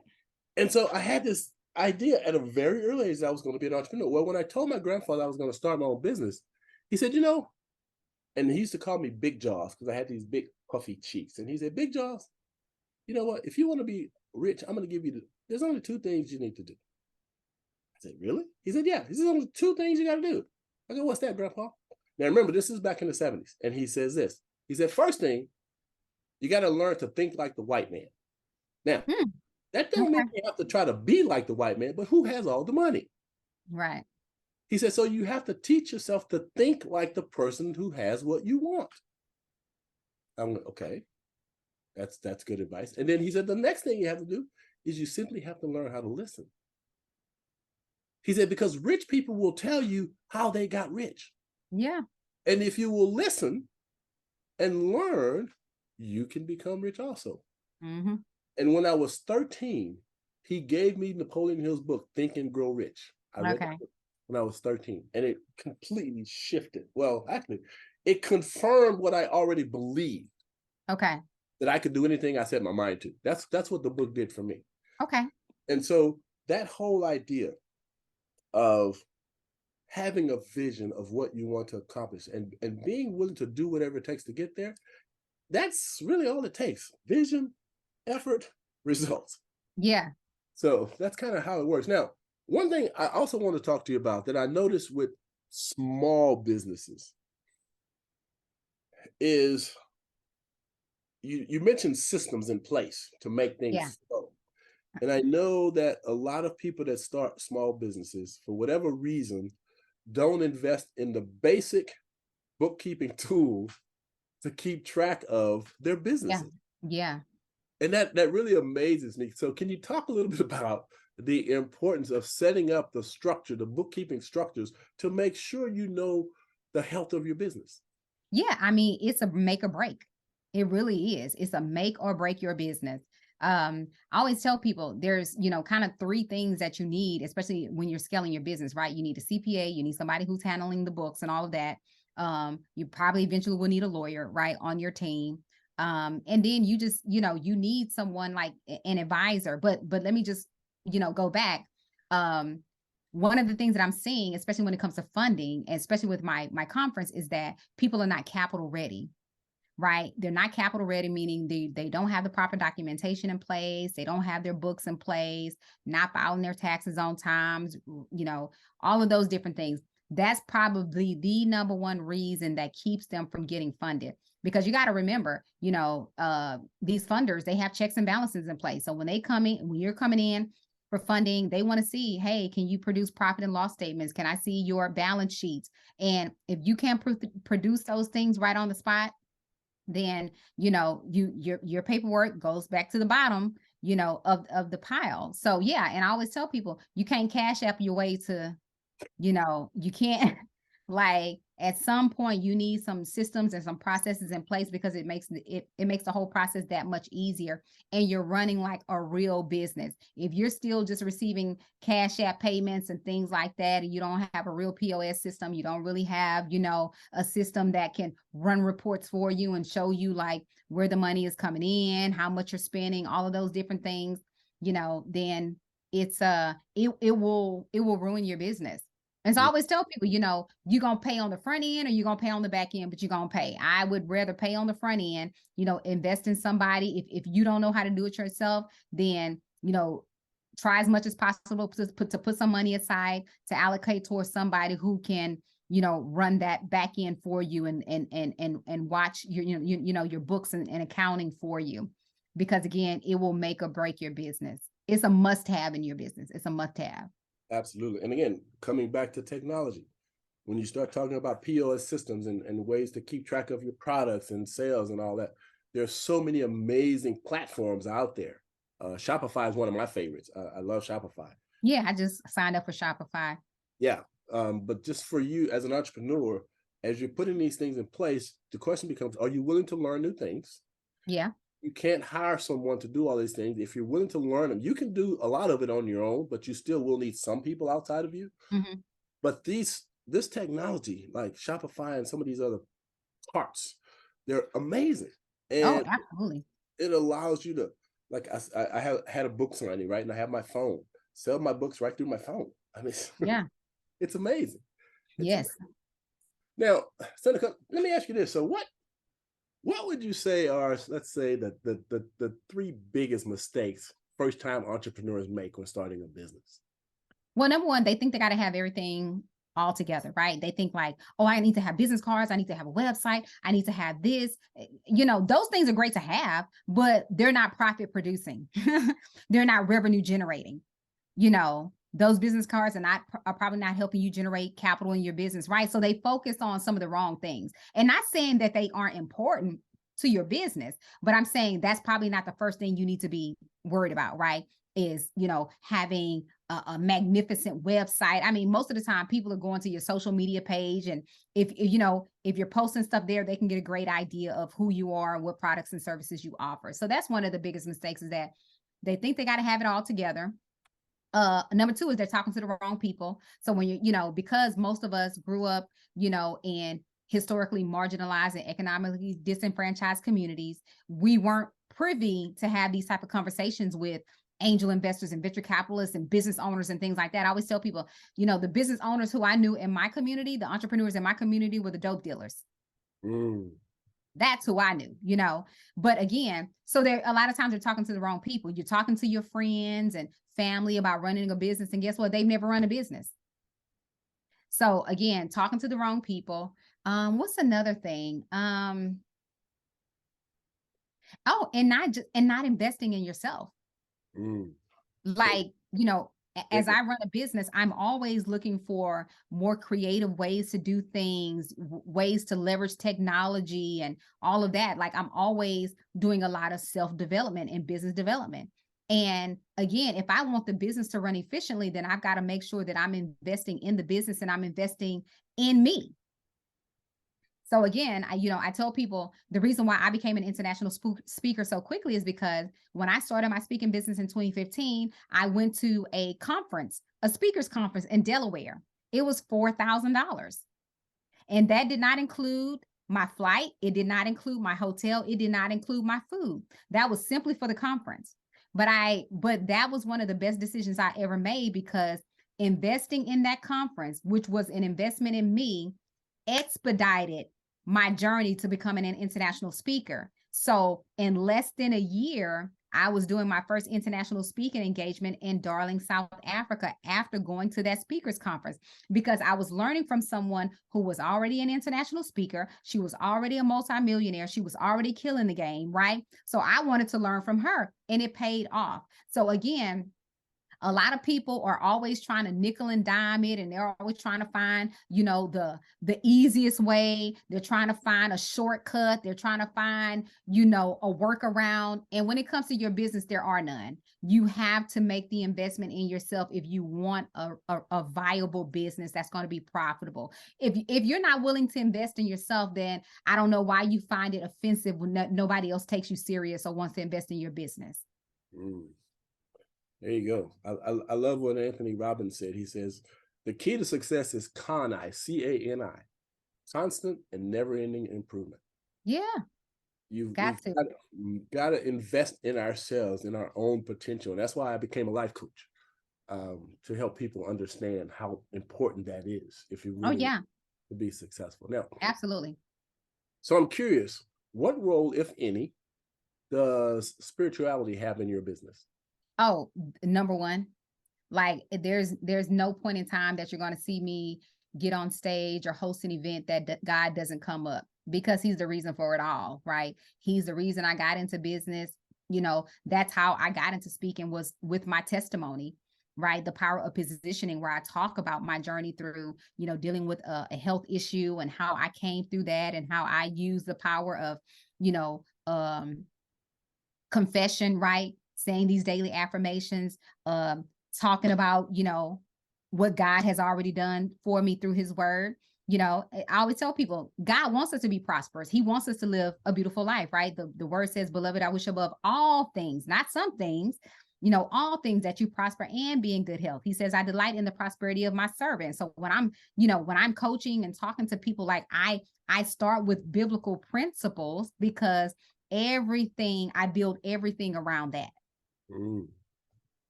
Speaker 3: And so I had this idea at a very early age that I was going to be an entrepreneur. Well, when I told my grandfather I was going to start my own business, he said, and he used to call me Big Jaws because I had these big puffy cheeks. And he said, Big Jaws, you know what? If you want to be rich, I'm going to give you, there's only 2 things you need to do. I said, really? He said, yeah, there's only 2 things you got to do. I go, what's that, Grandpa? Now, remember, this is back in the 70s. And he says this. He said, first thing, you got to learn to think like the white man. Now, that don't mean you have to try to be like the white man, but who has all the money?
Speaker 8: Right.
Speaker 3: He said, so you have to teach yourself to think like the person who has what you want. I'm like, okay, that's good advice. And then he said, the next thing you have to do is you simply have to learn how to listen. He said, because rich people will tell you how they got rich.
Speaker 8: Yeah.
Speaker 3: And if you will listen and learn, you can become rich also. And when I was 13, he gave me Napoleon Hill's book, Think and Grow Rich. I read that book when I was 13, and it completely shifted. Well, actually, it confirmed what I already believed.
Speaker 8: Okay.
Speaker 3: That I could do anything I set my mind to. That's what the book did for me.
Speaker 8: Okay.
Speaker 3: And so that whole idea of having a vision of what you want to accomplish and being willing to do whatever it takes to get there, that's really all it takes. Vision, effort, results.
Speaker 8: Yeah.
Speaker 3: So that's kind of how it works. Now, one thing I also want to talk to you about that I noticed with small businesses is you mentioned systems in place to make things flow. And I know that a lot of people that start small businesses, for whatever reason, don't invest in the basic bookkeeping tools to keep track of their businesses.
Speaker 8: Yeah.
Speaker 3: And that really amazes me. So can you talk a little bit about the importance of setting up the structure, the bookkeeping structures, to make sure you know the health of your business?
Speaker 8: Yeah. I mean, it's a make or break. It really is. It's a make or break your business. I always tell people there's, kind of 3 things that you need, especially when you're scaling your business, right? You need a CPA, you need somebody who's handling the books and all of that. You probably eventually will need a lawyer, right, on your team. And then you just, you need someone like an advisor. But let me just, go back. One of the things that I'm seeing, especially when it comes to funding, especially with my conference, is that people are not capital ready. Right? They're not capital ready, meaning they don't have the proper documentation in place. They don't have their books in place, not filing their taxes on time, all of those different things. That's probably the number one reason that keeps them from getting funded. Because you got to remember, these funders, they have checks and balances in place. So when you're coming in for funding, they want to see, hey, can you produce profit and loss statements? Can I see your balance sheets? And if you can't produce those things right on the spot, then your paperwork goes back to the bottom of the pile. So yeah, and I always tell people, you can't cash app your way to, you can't like, at some point you need some systems and some processes in place, because it makes the whole process that much easier, and you're running like a real business. If you're still just receiving cash app payments and things like that, and you don't have a real POS system, you don't really have, a system that can run reports for you and show you like where the money is coming in, how much you're spending, all of those different things, then it's it will ruin your business. And so I always tell people, you're going to pay on the front end or you're going to pay on the back end, but you're going to pay. I would rather pay on the front end, invest in somebody. If you don't know how to do it yourself, then, try as much as possible to put some money aside to allocate towards somebody who can, run that back end for you and watch your books and accounting for you. Because again, it will make or break your business. It's a must have in your business. It's a must have.
Speaker 3: Absolutely. And again, coming back to technology, when you start talking about POS systems and ways to keep track of your products and sales and all that, there's so many amazing platforms out there. Shopify is one of my favorites. I love Shopify.
Speaker 8: Yeah, I just signed up for Shopify.
Speaker 3: Yeah. But just for you as an entrepreneur, as you're putting these things in place, the question becomes, are you willing to learn new things?
Speaker 8: Yeah.
Speaker 3: You can't hire someone to do all these things. If you're willing to learn them, you can do a lot of it on your own, but you still will need some people outside of you.
Speaker 8: Mm-hmm.
Speaker 3: But this technology, like Shopify and some of these other parts, they're amazing. And
Speaker 8: absolutely.
Speaker 3: It allows you to, like, I had a book signing, right? And I have my phone, sell my books right through my phone. I mean,
Speaker 8: yeah,
Speaker 3: it's amazing.
Speaker 8: Yes.
Speaker 3: Amazing. Now, Seneca, let me ask you this. So what would you say are, let's say, the three biggest mistakes first-time entrepreneurs make when starting a business?
Speaker 8: Well, number one, they think they got to have everything all together, right? They think like, oh, I need to have business cards. I need to have a website. I need to have this. Those things are great to have, but they're not profit producing. They're not revenue generating. Those business cards are probably not helping you generate capital in your business, right? So they focus on some of the wrong things. And not saying that they aren't important to your business, but I'm saying that's probably not the first thing you need to be worried about, right? Is, having a magnificent website. I mean, most of the time people are going to your social media page, and if you're posting stuff there, they can get a great idea of who you are and what products and services you offer. So that's one of the biggest mistakes, is that they think they got to have it all together. Number two is they're talking to the wrong people. So when because most of us grew up, in historically marginalized and economically disenfranchised communities, we weren't privy to have these type of conversations with angel investors and venture capitalists and business owners and things like that. I always tell people, the business owners who I knew in my community, the entrepreneurs in my community, were the dope dealers. That's who I knew, but again, so there, a lot of times you're talking to the wrong people. You're talking to your friends and family about running a business, and guess what? They've never run a business. So again, talking to the wrong people. What's another thing? And not investing in yourself. Like, as I run a business, I'm always looking for more creative ways to do things, ways to leverage technology and all of that. Like, I'm always doing a lot of self-development and business development. And again, if I want the business to run efficiently, then I've got to make sure that I'm investing in the business and I'm investing in me. So again, I tell people the reason why I became an international speaker so quickly is because when I started my speaking business in 2015, I went to a speakers conference in Delaware. It was $4,000. And that did not include my flight. It did not include my hotel. It did not include my food. That was simply for the conference. But that was one of the best decisions I ever made, because investing in that conference, which was an investment in me, expedited my journey to becoming an international speaker. So in less than a year, I was doing my first international speaking engagement in Darling, South Africa, after going to that speakers conference, because I was learning from someone who was already an international speaker. She was already a multimillionaire. She was already killing the game, right? So I wanted to learn from her, and it paid off. So again, a lot of people are always trying to nickel and dime it, and they're always trying to find, the easiest way. They're trying to find a shortcut. They're trying to find, a workaround. And when it comes to your business, there are none. You have to make the investment in yourself if you want a viable business that's going to be profitable. If you're not willing to invest in yourself, then I don't know why you find it offensive when nobody else takes you serious or wants to invest in your business.
Speaker 3: There you go. I love what Anthony Robbins said. He says, the key to success is CANI, C-A-N-I, constant and never-ending improvement.
Speaker 8: Yeah.
Speaker 3: We've
Speaker 8: got
Speaker 3: to invest in ourselves, in our own potential. And that's why I became a life coach, to help people understand how important that is if you really want to be successful. Now,
Speaker 8: absolutely.
Speaker 3: So I'm curious, what role, if any, does spirituality have in your business?
Speaker 8: Oh, number one, like there's no point in time that you're going to see me get on stage or host an event that God doesn't come up, because he's the reason for it all, right? He's the reason I got into business. That's how I got into speaking, was with my testimony, right? The power of positioning, where I talk about my journey through, dealing with a health issue and how I came through that, and how I use the power of, confession, right? Saying these daily affirmations, talking about, what God has already done for me through his word. I always tell people, God wants us to be prosperous. He wants us to live a beautiful life, right? The word says, beloved, I wish above all things, not some things, all things, that you prosper and be in good health. He says, I delight in the prosperity of my servant. So when I'm coaching and talking to people, like I start with biblical principles, because I build everything around that.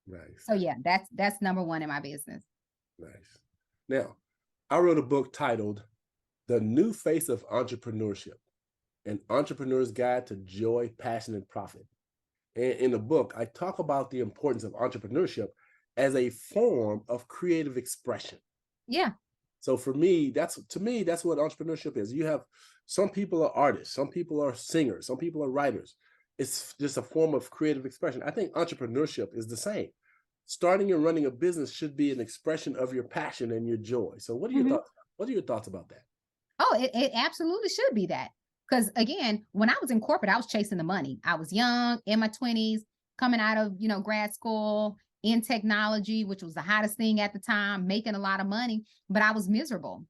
Speaker 3: Nice.
Speaker 8: So yeah, that's number one in my business.
Speaker 3: Nice. Now, I wrote a book titled The New Face of Entrepreneurship, an entrepreneur's guide to joy, passion, and profit. And in the book, I talk about the importance of entrepreneurship as a form of creative expression.
Speaker 8: Yeah.
Speaker 3: So for me, that's what entrepreneurship is. You have, some people are artists, some people are singers, some people are writers. It's just a form of creative expression. I think entrepreneurship is the same. Starting and running a business should be an expression of your passion and your joy. So what are your thoughts? What are your thoughts about that?
Speaker 8: Oh, it absolutely should be that. Because again, when I was in corporate, I was chasing the money. I was young, in my 20s, coming out of, grad school, in technology, which was the hottest thing at the time, making a lot of money, but I was miserable.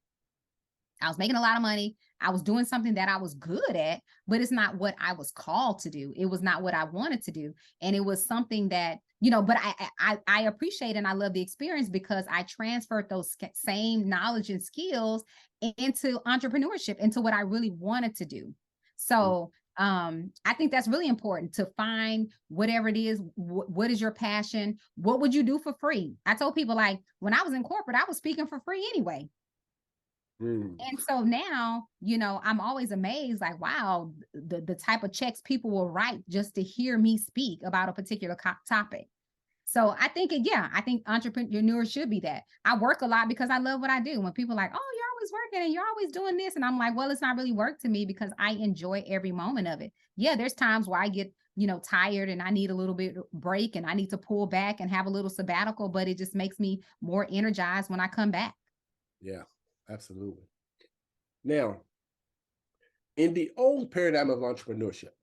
Speaker 8: I was making a lot of money. I was doing something that I was good at, but it's not what I was called to do. It was not what I wanted to do. And it was something that, but I appreciate and I love the experience, because I transferred those same knowledge and skills into entrepreneurship, into what I really wanted to do. So I think that's really important, to find whatever it is. What is your passion? What would you do for free? I told people, like, when I was in corporate, I was speaking for free anyway. And so now, I'm always amazed, like, wow, the type of checks people will write just to hear me speak about a particular topic. So I think entrepreneurs should be that. I work a lot because I love what I do. When people are like, oh, you're always working and you're always doing this. And I'm like, well, it's not really work to me, because I enjoy every moment of it. Yeah, there's times where I get, tired and I need a little bit of break and I need to pull back and have a little sabbatical, but it just makes me more energized when I come back.
Speaker 3: Yeah, absolutely. Now, in the old paradigm of entrepreneurship,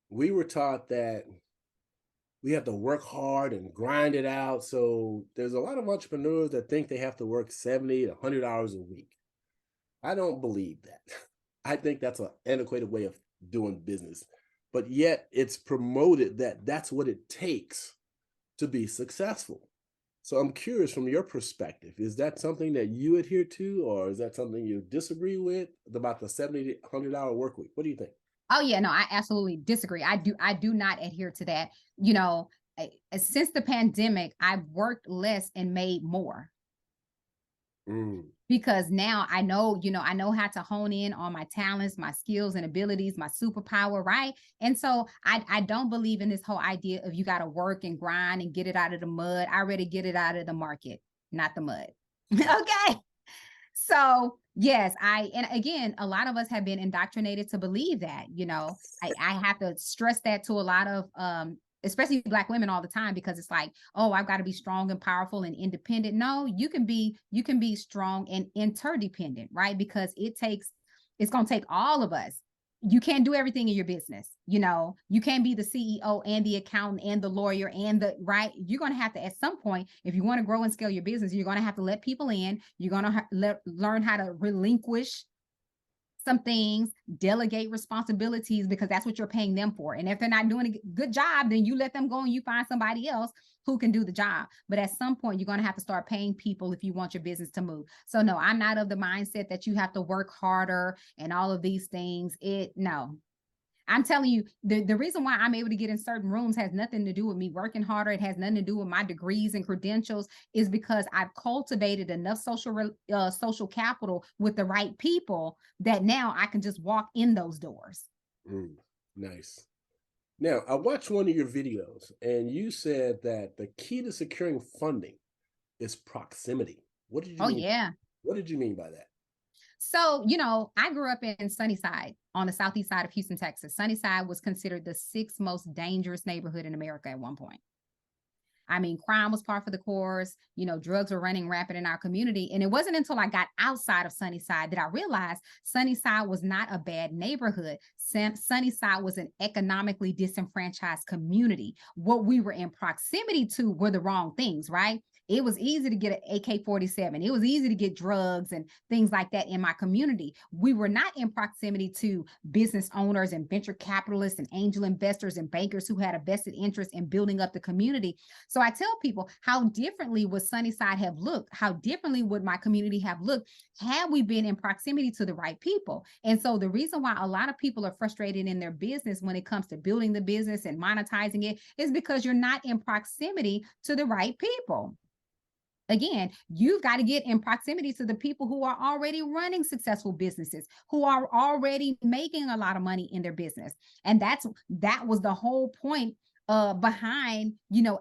Speaker 3: we were taught that we have to work hard and grind it out. So there's a lot of entrepreneurs that think they have to work 70 to 100 hours a week. I don't believe that. I think that's an antiquated way of doing business, but yet it's promoted that that's what it takes to be successful. So I'm curious, from your perspective, is that something that you adhere to, or is that something you disagree with about the 70 to $100 work week? What do you think?
Speaker 8: Oh yeah, no, I absolutely disagree. I do not adhere to that. Since the pandemic, I've worked less and made more. Because now I know, I know how to hone in on my talents, my skills and abilities, my superpower, right? And so I don't believe in this whole idea of you got to work and grind and get it out of the mud. I already get it out of the market, not the mud. Okay. So yes, and again, a lot of us have been indoctrinated to believe that, I have to stress that to a lot of, especially Black women all the time, because it's like, oh, I've got to be strong and powerful and independent. No, you can be strong and interdependent, right? Because it's going to take all of us. You can't do everything in your business. You can't be the CEO and the accountant and the lawyer and right. You're going to have to, at some point, if you want to grow and scale your business, you're going to have to let people in. You're going to learn how to relinquish some things, delegate responsibilities, because that's what you're paying them for. And if they're not doing a good job, then you let them go and you find somebody else who can do the job. But at some point, you're going to have to start paying people if you want your business to move. So no, I'm not of the mindset that you have to work harder and all of these things. No. I'm telling you, the reason why I'm able to get in certain rooms has nothing to do with me working harder. It has nothing to do with my degrees and credentials, is because I've cultivated enough social capital with the right people that now I can just walk in those doors.
Speaker 3: Nice. Now, I watched one of your videos and you said that the key to securing funding is proximity. What did you mean?
Speaker 8: Yeah.
Speaker 3: What did you mean by that?
Speaker 8: So, I grew up in Sunnyside on the southeast side of Houston, Texas. Sunnyside was considered the 6th most dangerous neighborhood in America at one point. I mean, crime was par for the course, drugs were running rampant in our community. And it wasn't until I got outside of Sunnyside that I realized Sunnyside was not a bad neighborhood. Sunnyside was an economically disenfranchised community. What we were in proximity to were the wrong things, right? It was easy to get an AK-47. It was easy to get drugs and things like that in my community. We were not in proximity to business owners and venture capitalists and angel investors and bankers who had a vested interest in building up the community. So I tell people, how differently would Sunnyside have looked? How differently would my community have looked had we been in proximity to the right people? And so the reason why a lot of people are frustrated in their business when it comes to building the business and monetizing it is because you're not in proximity to the right people. Again, you've got to get in proximity to the people who are already running successful businesses, who are already making a lot of money in their business. And that was the whole point behind,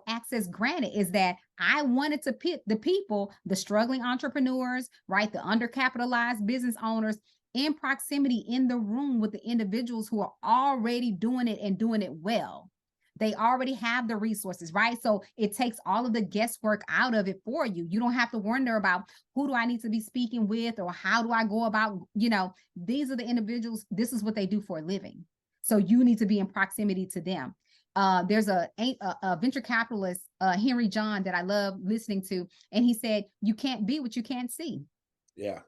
Speaker 8: access granted, is that I wanted to pit the people, the struggling entrepreneurs, right, the undercapitalized business owners, in proximity in the room with the individuals who are already doing it and doing it well. They already have the resources, right? So it takes all of the guesswork out of it for you. You don't have to wonder about who do I need to be speaking with, or how do I go about, these are the individuals. This is what they do for a living. So you need to be in proximity to them. There's a venture capitalist, Henry John, that I love listening to. And he said, you can't be what you can't see.
Speaker 3: Yeah,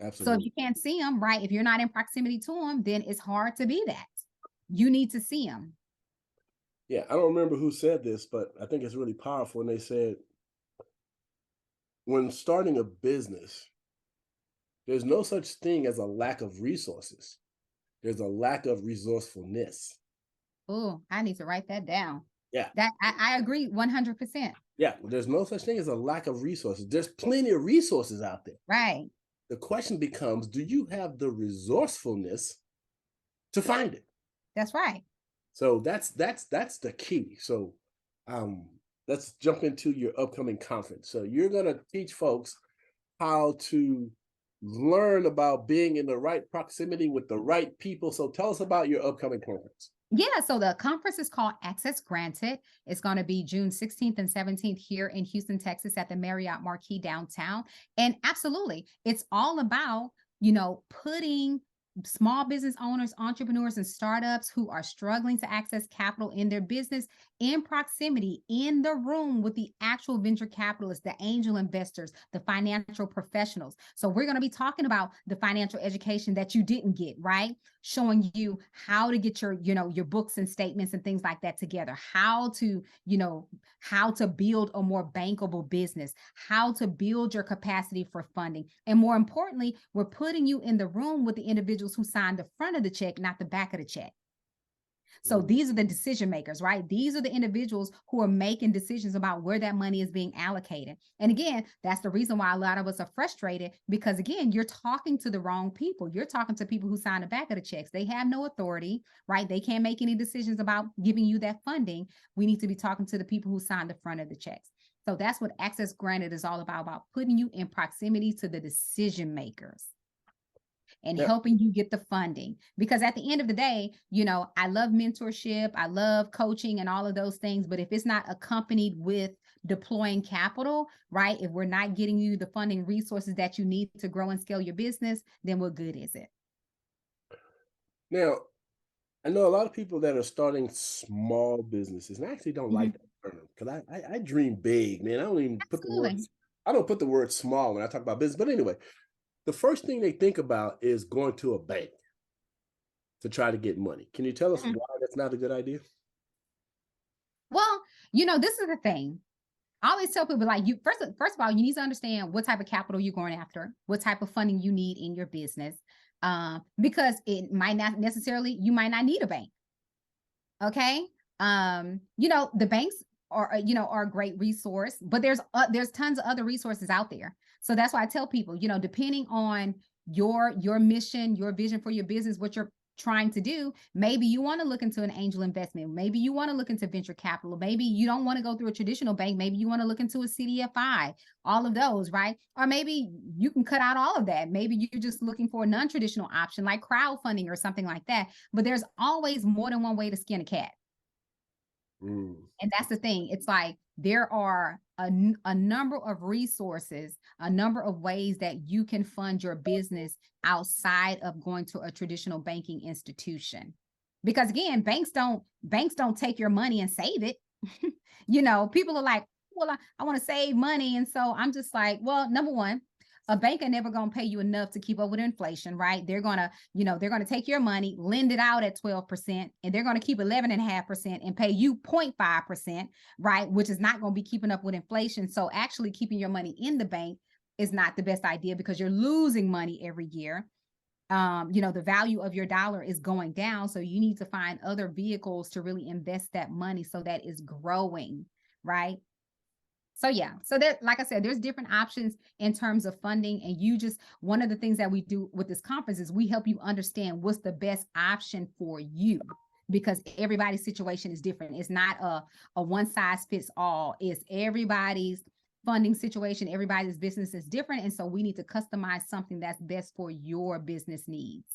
Speaker 3: absolutely.
Speaker 8: So if you can't see them, right, if you're not in proximity to them, then it's hard to be that. You need to see them.
Speaker 3: Yeah, I don't remember who said this, but I think it's really powerful. And they said, when starting a business, there's no such thing as a lack of resources. There's a lack of resourcefulness.
Speaker 8: Oh, I need to write that down.
Speaker 3: Yeah.
Speaker 8: That I agree 100%.
Speaker 3: Yeah, there's no such thing as a lack of resources. There's plenty of resources out there.
Speaker 8: Right.
Speaker 3: The question becomes, do you have the resourcefulness to find it?
Speaker 8: That's right.
Speaker 3: So that's the key. So let's jump into your upcoming conference. So you're going to teach folks how to learn about being in the right proximity with the right people. So tell us about your upcoming conference.
Speaker 8: Yeah, so the conference is called Access Granted. It's going to be June 16th and 17th here in Houston, Texas at the Marriott Marquis downtown. And absolutely, it's all about, putting small business owners, entrepreneurs, and startups who are struggling to access capital in their business in proximity, in the room with the actual venture capitalists, the angel investors, the financial professionals. So we're going to be talking about the financial education that you didn't get, right? showing you how to get your, your books and statements and things like that together, how to, how to build a more bankable business, how to build your capacity for funding. And more importantly, we're putting you in the room with the individuals who signed the front of the check, not the back of the check. So these are the decision makers, right? These are the individuals who are making decisions about where that money is being allocated. And again, that's the reason why a lot of us are frustrated, because again, you're talking to the wrong people. You're talking to people who sign the back of the checks. They have no authority, right? They can't make any decisions about giving you that funding. We need to be talking to the people who sign the front of the checks. So that's what Access Granted is all about putting you in proximity to the decision makers and helping you get the funding. Because at the end of the day, I love mentorship, I love coaching and all of those things, but if it's not accompanied with deploying capital, right? If we're not getting you the funding resources that you need to grow and scale your business, then what good is it?
Speaker 3: Now, I know a lot of people that are starting small businesses, and I actually don't like that term, because I dream big, man. I don't even put the word small when I talk about business. But anyway, the first thing they think about is going to a bank to try to get money. Can you tell us why that's not a good idea?
Speaker 8: Well, this is the thing. I always tell people, like, first of all, you need to understand what type of capital you're going after, what type of funding you need in your business, because it might not necessarily, you might not need a bank. Okay. The banks are a great resource, but there's tons of other resources out there. So that's why I tell people, depending on your mission, your vision for your business, what you're trying to do, maybe you want to look into an angel investment. Maybe you want to look into venture capital. Maybe you don't want to go through a traditional bank. Maybe you want to look into a CDFI, all of those, right? Or maybe you can cut out all of that. Maybe you're just looking for a non-traditional option like crowdfunding or something like that. But there's always more than one way to skin a cat. And that's the thing. It's like there are a number of resources, a number of ways that you can fund your business outside of going to a traditional banking institution. Because again, banks don't take your money and save it. People are like, well, I want to save money. And so I'm just like, well, number one, a bank ain't never going to pay you enough to keep up with inflation, right? They're going to, they're going to take your money, lend it out at 12%, and they're going to keep 11.5% and pay you 0.5%, right? Which is not going to be keeping up with inflation. So actually keeping your money in the bank is not the best idea, because you're losing money every year. The value of your dollar is going down. So you need to find other vehicles to really invest that money so that is growing, right? So yeah, so there, like I said, there's different options in terms of funding. And one of the things that we do with this conference is we help you understand what's the best option for you, because everybody's situation is different. It's not a one size fits all. It's everybody's funding situation. Everybody's business is different. And so we need to customize something that's best for your business needs.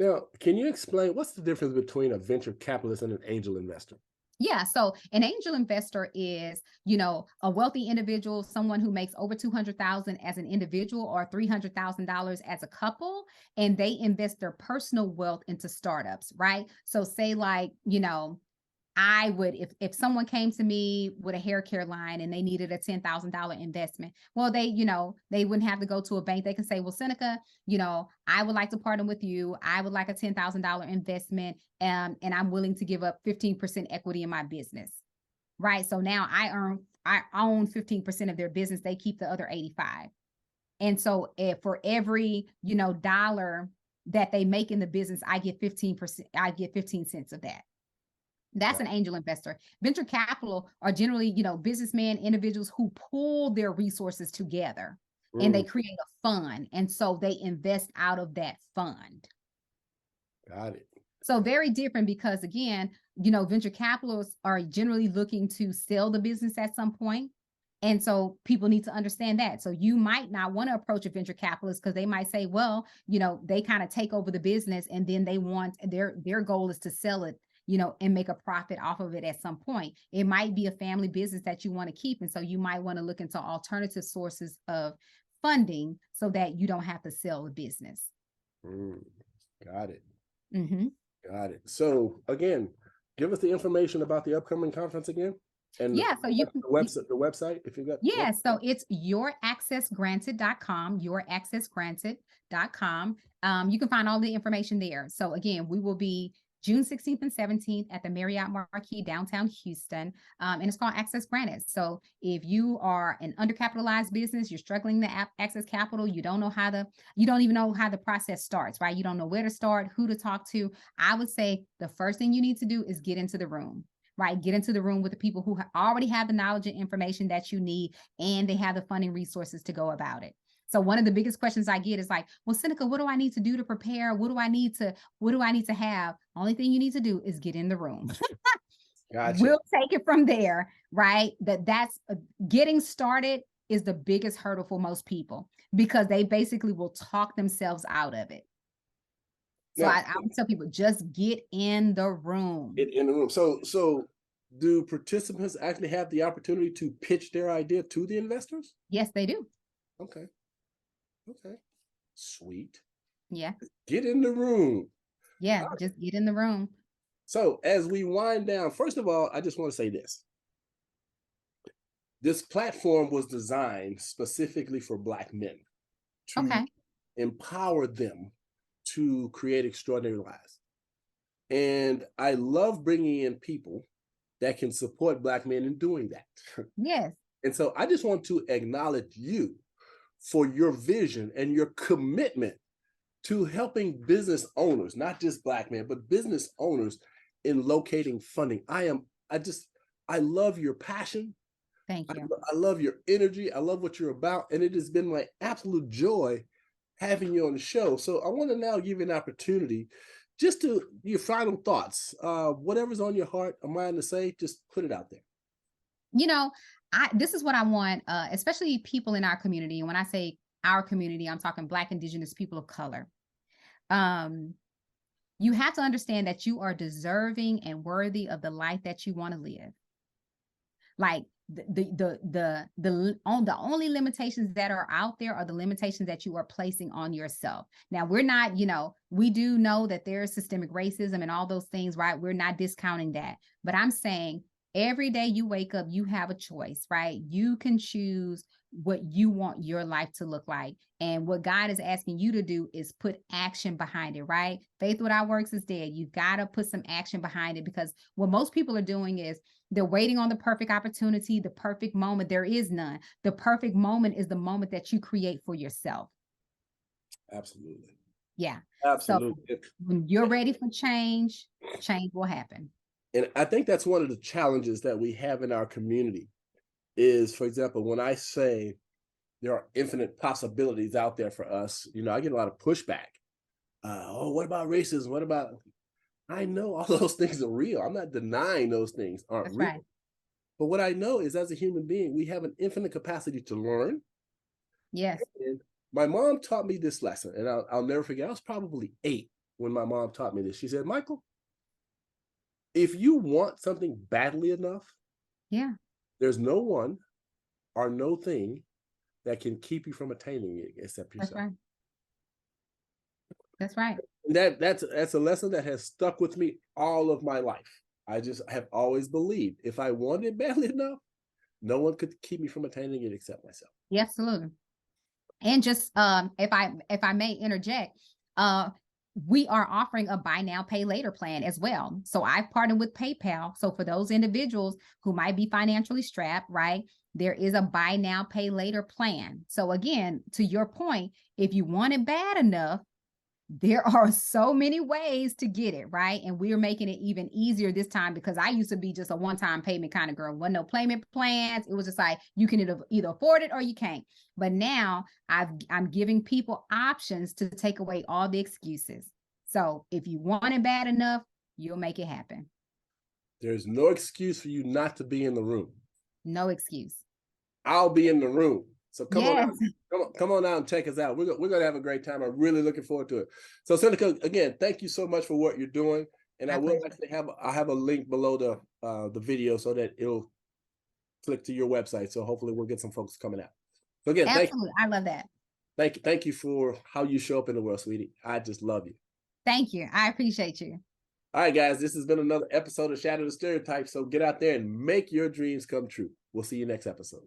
Speaker 3: Now, can you explain what's the difference between a venture capitalist and an angel investor?
Speaker 8: Yeah. So an angel investor is, a wealthy individual, someone who makes over $200,000 as an individual or $300,000 as a couple, and they invest their personal wealth into startups, right? So say like, I would, if someone came to me with a hair care line and they needed a $10,000 investment, well, they wouldn't have to go to a bank. They can say, well, Seneca, I would like to partner with you. I would like a $10,000 investment, and I'm willing to give up 15% equity in my business, right? So now I own 15% of their business. They keep the other 85. And so for every, dollar that they make in the business, I get 15%, I get 15 cents of that. That's an angel investor. Venture capital are generally, businessmen, individuals who pool their resources together and they create a fund. And so they invest out of that fund.
Speaker 3: Got it.
Speaker 8: So very different, because again, venture capitalists are generally looking to sell the business at some point. And so people need to understand that. So you might not want to approach a venture capitalist because they might say, well, they kind of take over the business and then they want their goal is to sell it, and make a profit off of it at some point. It might be a family business that you want to keep. And so you might want to look into alternative sources of funding so that you don't have to sell the business.
Speaker 3: Got it. Got it. So again, give us the information about the upcoming conference again. And
Speaker 8: Yeah, so you can
Speaker 3: the website, if you got.
Speaker 8: yeah, so it's youraccessgranted.com, youraccessgranted.com. You can find all the information there. So again, we will be June 16th and 17th at the Marriott Marquis downtown Houston. And it's called Access Granted. So if you are an undercapitalized business, you're struggling to access capital, you don't even know how the process starts, right? You don't know where to start, who to talk to. I would say the first thing you need to do is get into the room. Right? Get into the room with the people who already have the knowledge and information that you need, and they have the funding resources to go about it. So one of the biggest questions I get is like, well, Seneca, what do I need to do to prepare? What do I need to have? Only thing you need to do is get in the room.
Speaker 3: Gotcha.
Speaker 8: We'll take it from there, right? That's getting started is the biggest hurdle for most people because they basically will talk themselves out of it. So I would tell people, just get in the room.
Speaker 3: Get in the room. So do participants actually have the opportunity to pitch their idea to the investors?
Speaker 8: Yes, they do.
Speaker 3: Okay. Sweet.
Speaker 8: Yeah.
Speaker 3: Get in the room.
Speaker 8: Yeah, just get in the room.
Speaker 3: So as we wind down, first of all, I just want to say this. This platform was designed specifically for Black men to empower them to create extraordinary lives. And I love bringing in people that can support Black men in doing that.
Speaker 8: Yes.
Speaker 3: And so I just want to acknowledge you for your vision and your commitment to helping business owners, not just Black men, but business owners in locating funding. I love your passion.
Speaker 8: Thank you.
Speaker 3: I love your energy. I love what you're about. And it has been my absolute joy having you on the show. So I want to now give you an opportunity just to your final thoughts, whatever's on your heart or mind to say, just put it out there.
Speaker 8: You know, this is what I want, especially people in our community. And when I say our community, I'm talking Black, Indigenous, people of color. You have to understand that you are deserving and worthy of the life that you want to live. Like the only limitations that are out there are the limitations that you are placing on yourself. Now, we're not, we do know that there's systemic racism and all those things, right? We're not discounting that. But I'm saying every day you wake up, you have a choice, right? You can choose what you want your life to look like. And what God is asking you to do is put action behind it, right? Faith without works is dead. You got to put some action behind it, because what most people are doing is they're waiting on the perfect opportunity, the perfect moment. There is none. The perfect moment is the moment that you create for yourself.
Speaker 3: Absolutely.
Speaker 8: Yeah.
Speaker 3: Absolutely.
Speaker 8: So when you're ready for change, change will happen.
Speaker 3: And I think that's one of the challenges that we have in our community is, for example, when I say there are infinite possibilities out there for us, I get a lot of pushback. What about racism? What about, I know all those things are real. I'm not denying those things aren't
Speaker 8: That's
Speaker 3: real.
Speaker 8: right.
Speaker 3: But what I know is, as a human being, we have an infinite capacity to learn.
Speaker 8: Yes.
Speaker 3: And my mom taught me this lesson, and I'll never forget. I was probably 8 when my mom taught me this. She said, Michael, if you want something badly enough, there's no one or no thing that can keep you from attaining it except yourself.
Speaker 8: That's right.
Speaker 3: That's a lesson that has stuck with me all of my life. I just have always believed if I want it badly enough, no one could keep me from attaining it except myself.
Speaker 8: Yeah, absolutely. And just if I may interject, we are offering a buy now, pay later plan as well. So I've partnered with PayPal. So for those individuals who might be financially strapped, right, there is a buy now, pay later plan. So again, to your point, if you want it bad enough, there are so many ways to get it, right? And we're making it even easier this time, because I used to be just a one-time payment kind of girl. Wasn't no payment plans. It was just like, you can either afford it or you can't. But now I'm giving people options to take away all the excuses. So if you want it bad enough, you'll make it happen.
Speaker 3: There's no excuse for you not to be in the room.
Speaker 8: No excuse.
Speaker 3: I'll be in the room. So come
Speaker 8: Yes.
Speaker 3: come on out and check us out. We're going to have a great time. I'm really looking forward to it. So Seneca, again, thank you so much for what you're doing. And I will actually have a link below the video so that it'll click to your website. So hopefully we'll get some folks coming out. So again,
Speaker 8: absolutely. I love that.
Speaker 3: Thank you for how you show up in the world, sweetie. I just love you.
Speaker 8: Thank you. I appreciate you.
Speaker 3: All right, guys, this has been another episode of Shatter the Stereotypes. So get out there and make your dreams come true. We'll see you next episode.